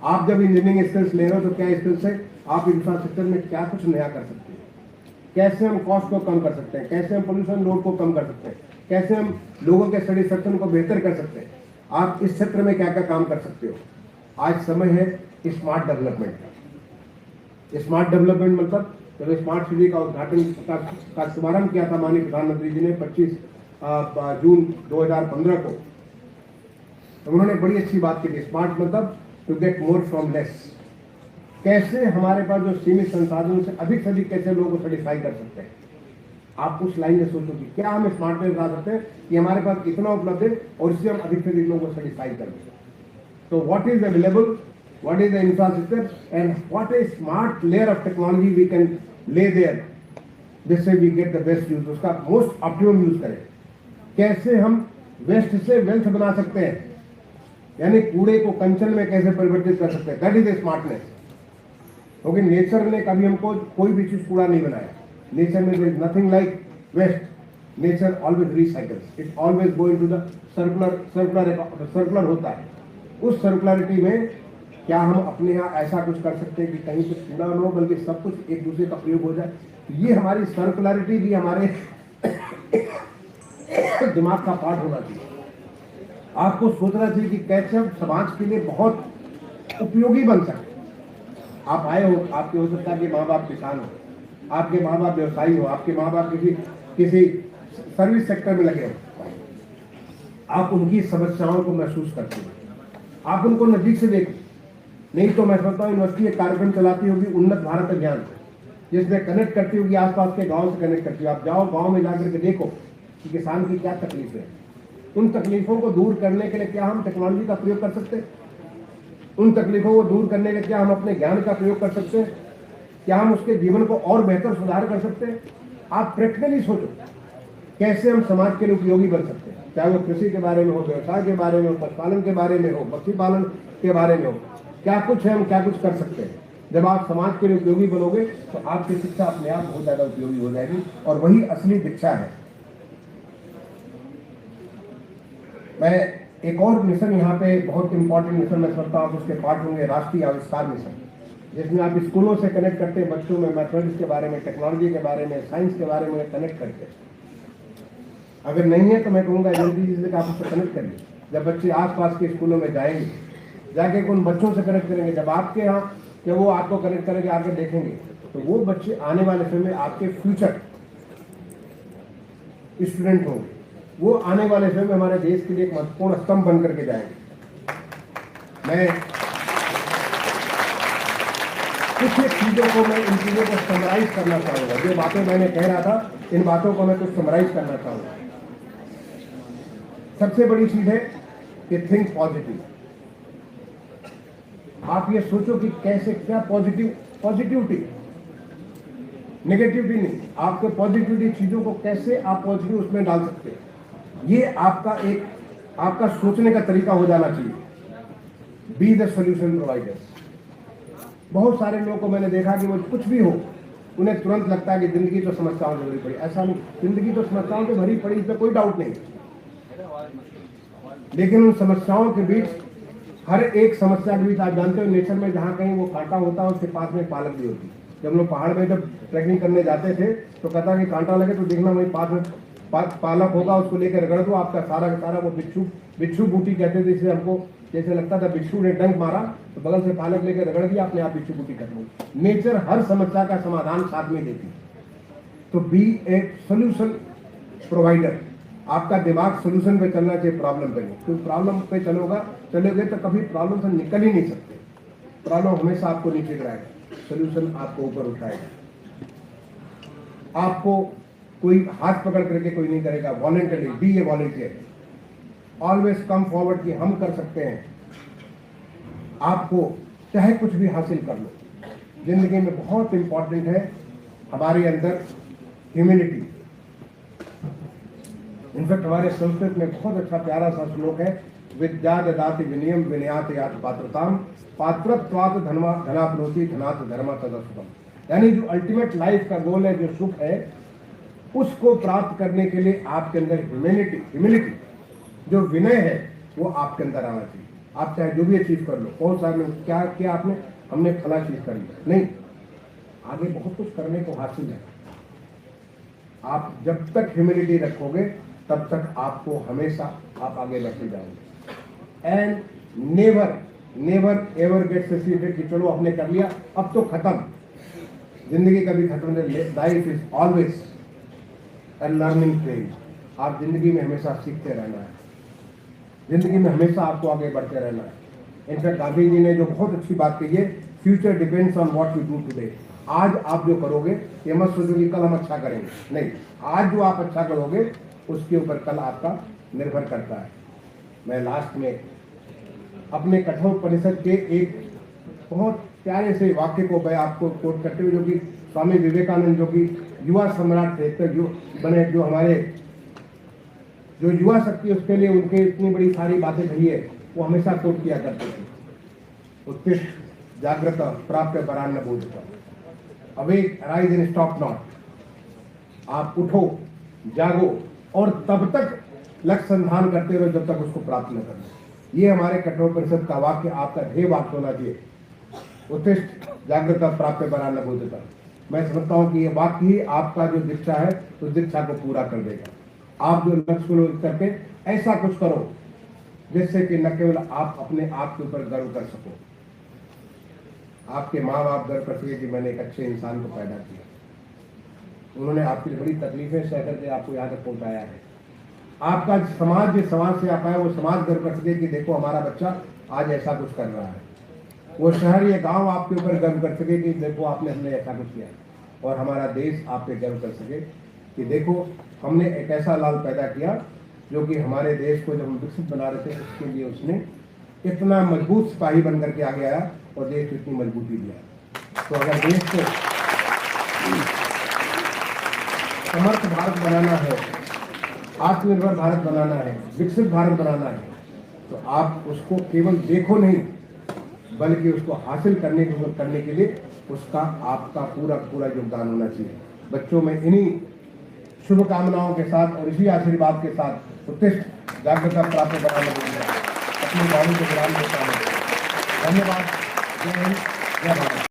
आप जब इंजीनियरिंग स्किल्स ले रहे हो, तो क्या स्किल्स है, आप इंफ्रास्ट्रक्चर में क्या कुछ नया कर सकते हैं, कैसे हम कॉस्ट को कम कर सकते हैं, कैसे हम पोल्यूशन लोड को कम कर सकते हैं, कैसे हम लोगों के सेटिस्फेक्शन को बेहतर कर सकते हैं, आप इस क्षेत्र में क्या क्या काम कर सकते हो। आज समय है स्मार्ट डेवलपमेंट। स्मार्ट डेवलपमेंट मतलब जब स्मार्ट सिटी का उद्घाटन का शुभारंभ किया था माननीय प्रधानमंत्री जी ने 25 जून 2015 को, तो उन्होंने बड़ी अच्छी बात की थी। स्मार्ट मतलब to get more from less. कैसे हमारे पास जो सीमित संसाधनों से अधिक कैसे लोगों को सेटिस्फाई कर सकते हैं। आप उस लाइन में सोचो कि क्या हम स्मार्ट में बता सकते हैं कि हमारे पास इतना उपलब्ध है और इससे हम अधिक से अधिक लोगों को सेटिस्फाई कर दें। तो what is available, what is the infrastructure and what is smart layer of technology we can lay there, जिससे we get the best use, उसका मोस्ट ऑप्टिमम यूज करें। कैसे हम वेस्ट से वेल्थ बना सकते हैं, यानी कूड़े को कंचन में कैसे परिवर्तित कर सकते हैं, दैट इज द स्मार्टनेस। क्योंकि नेचर ने कभी हमको कोई भी चीज कूड़ा नहीं बनाया। नेचर में there is nothing like waste. Nature always recycles, it always go into the circular होता है। उस सर्कुलरिटी में क्या हम अपने यहाँ ऐसा कुछ कर सकते हैं कि कहीं कुछ कूड़ा न हो बल्कि सब कुछ एक दूसरे का प्रयोग हो जाए। तो ये हमारी सर्कुलरिटी भी हमारे दिमाग का पार्ट होना चाहिए। आपको सोचना चाहिए कि कैसे हम समाज के लिए बहुत उपयोगी बन सकते। आप आए हो, आपके हो सकता है कि माँ बाप किसान हो, आपके माँ बाप व्यवसायी हो, आपके माँ बाप किसी सर्विस सेक्टर में लगे हो। आप उनकी समस्याओं को महसूस करते हो, आप उनको नजदीक से देखो। नहीं तो मैं समझता हूँ यूनिवर्सिटी एक कार्यक्रम चलाती होगी उन्नत भारत अभियान, जिसमें कनेक्ट करती होगी आसपास के गांव से कनेक्ट करती हो। आप जाओ गांव में जाकर के देखो कि किसान की क्या तकलीफ है। उन तकलीफों को दूर करने के लिए क्या हम टेक्नोलॉजी का प्रयोग कर सकते हैं? उन तकलीफों को दूर करने के लिए क्या हम अपने ज्ञान का प्रयोग कर सकते हैं? क्या हम उसके जीवन को और बेहतर सुधार कर सकते हैं? आप प्रैक्टिकली सोचो कैसे हम समाज के लिए उपयोगी बन सकते हैं, चाहे वो कृषि के बारे में हो, व्यवसाय के बारे में हो, पशुपालन के बारे में हो, मत्स्य पालन के बारे में हो। क्या कुछ है, हम क्या कुछ कर सकते हैं। जब आप समाज के लिए उपयोगी बनोगे तो आपकी शिक्षा अपने आप बहुत ज्यादा उपयोगी हो जाएगी, और वही असली शिक्षा है। मैं एक और मिशन यहाँ पे बहुत इंपॉर्टेंट मिशन मैं समझता हूँ, उसके पार्ट होंगे राष्ट्रीय आविष्कार मिशन, जिसमें आप स्कूलों से कनेक्ट करते हैं बच्चों में मैथमेटिक्स के बारे में, टेक्नोलॉजी के बारे में, साइंस के बारे में कनेक्ट करके। अगर नहीं है तो मैं कहूँगा एजेंसी से आप उससे कनेक्ट करिए। जब बच्चे आसपास के स्कूलों में जाएंगे, जाके उन बच्चों से कनेक्ट करेंगे, जब आपके यहाँ जब वो आपको कनेक्ट करेंगे, आके देखेंगे, तो वो बच्चे आने वाले समय में आपके फ्यूचर स्टूडेंट होंगे। वो आने वाले समय में हमारे देश के लिए एक महत्वपूर्ण स्तंभ बन करके जाएंगे। मैं कुछ चीजों को मैं इन चीजों को समराइज करना चाहूंगा। जो बातें मैंने कह रहा था, इन बातों को मैं कुछ समराइज करना चाहूंगा। सबसे बड़ी चीज है कि थिंक पॉजिटिव। आप ये सोचो कि कैसे क्या पॉजिटिविटी, नेगेटिविटी नहीं, आपके पॉजिटिविटी चीजों को कैसे आप पॉजिटिव उसमें डाल सकते हैं। ये आपका सोचने का तरीका हो जाना चाहिए। Be the solution providers. बहुत सारे लोगों को मैंने देखा कि वो कुछ भी हो, उन्हें तुरंत लगता है कि जिंदगी तो समस्याओं से भरी पड़ी। ऐसा नहीं, जिंदगी तो समस्याओं से भरी पड़ी, इसमें कोई डाउट नहीं। लेकिन उन समस्याओं के बीच, हर एक समस्या के बीच, आप जानते हो नेचर में जहाँ कहीं वो कांटा होता है उसके पास में पालक भी होती है। जब लोग पहाड़ में जब ट्रैकिंग करने जाते थे तो कहता कि कांटा लगे तो देखना वहीं पास में पालक होगा, उसको लेकर रगड़ दो, आपका सारा का सारा वो बिच्छू बूटी कहते थे, जिसे हमको जैसे लगता था बिच्छू ने डंक मारा तो बगल से पालक लेकर रगड़ दिया, अपने आप बिच्छू बूटी खत्म हो। नेचर हर समस्या का समाधान साथ में देती है। तो बी ए सोल्यूशन प्रोवाइडर। आपका दिमाग सोल्यूशन पे चलना चाहिए, प्रॉब्लम पे नहीं। तो प्रॉब्लम पे चलोगे तो कभी प्रॉब्लम से निकल ही नहीं सकते। प्रॉब्लम हमेशा आपको नीचे गिराएगा, सोल्यूशन आपको ऊपर उठाएगा। आपको कोई हाथ पकड़ करके कोई नहीं करेगा। वॉलंटरी, बी ए वॉलंटियर। ऑलवेज कम फॉरवर्ड कि हम कर सकते हैं। आपको चाहे कुछ भी हासिल कर लो, जिंदगी में बहुत इंपॉर्टेंट है हमारे अंदर ह्यूमिलिटी। इनफैक्ट हमारे संस्कृत में बहुत अच्छा प्यारा सा श्लोक है, विद्या ददाति विनयम विनयात यात पात्रताम पात्रत्वात् धनाप्नोति धनात् धर्म तदसुखम। यानी जो अल्टीमेट लाइफ का गोल है, जो सुख है, उसको प्राप्त करने के लिए आपके अंदर ह्यूमिलिटी जो विनय है वो आपके अंदर आना चाहिए। आप चाहे जो भी अचीव कर लो, बहुत सारे क्या किया आपने, हमने फला चीज कर लिया, नहीं, आगे बहुत कुछ करने को हासिल है। आप जब तक ह्यूमिलिटी रखोगे तब तक आपको हमेशा आप आगे बढ़ते जाओगे। And never never ever get satisfied कि चलो आपने कर लिया अब तो खत्म, जिंदगी कभी खत्म नहीं। Life is always a learning phase. आप जिंदगी में हमेशा सीखते रहना है, जिंदगी में हमेशा आपको आगे बढ़ते रहना है। इनफैक्ट गांधी जी ने जो बहुत अच्छी बात कही है, future depends on what you do today. आज आप जो करोगे ये मत सोचो कि कल हम अच्छा करेंगे, नहीं, आज जो आप अच्छा करोगे उसके ऊपर कल आपका निर्भर करता है। मैं लास्ट में अपने कठोपनिषद के एक बहुत प्यारे से वाक्य को मैं आपको कोट करते हुए, जो कि स्वामी विवेकानंद जो कि युवा सम्राट थे, तो जो बने, जो हमारे जो युवा शक्ति उसके लिए उनके इतनी बड़ी सारी बातें कही है, वो हमेशा कोट किया करते थे। उत्तिष्ठ जागृत प्राप्य परान्न बोधता, awake arise and stop not. आप उठो, जागो और तब तक लक्ष्य संधान करते रहो जब तक उसको प्राप्त न कर। ये हमारे कठोपनिषद का वाक्य आपका ध्येय वाक्य होना चाहिए, उत्तिष्ठ जागृत प्राप्य परान्न बोधता। मैं समझता हूँ कि ये वाक्य ही आपका जो दीक्षा है उस दीक्षा को पूरा कर देगा। आप जो लक्ष्य को करके ऐसा कुछ करो जिससे कि न केवल आप अपने आप के ऊपर गर्व कर सको, आपके माँ बाप गर्व कर सके कि मैंने एक अच्छे इंसान को पैदा किया, उन्होंने आपकी बड़ी तकलीफें सह करके आपको यहाँ तक पहुँचाया है। आपका समाज, जिस समाज से आप आए वो समाज गर्व कर सके कि देखो हमारा बच्चा आज ऐसा कुछ कर रहा है। वो शहर या गांव आपके ऊपर गर्व कर सके कि देखो आपने हमने ऐसा कुछ किया, और हमारा देश आप पे गर्व कर सके कि देखो हमने एक ऐसा लाल पैदा किया जो कि हमारे देश को जब हम विकसित बना रहे थे उसके लिए उसने इतना मजबूत सिपाही बन करके आगे आया और देश को इतनी मजबूती दिया। तो अगर देश को समर्थ भारत बनाना है, आत्मनिर्भर भारत बनाना है, विकसित भारत बनाना है, तो आप उसको केवल देखो नहीं बल्कि उसको हासिल करने के लिए उसका आपका पूरा पूरा योगदान होना चाहिए। बच्चों में इन्हीं शुभकामनाओं के साथ और इसी आशीर्वाद के साथ उत्तिष्ठ जागृता प्राप्त कराने के लिए अपनी वाणी को विराम देता हूँ। धन्यवाद। जय हिंद, जय भारत।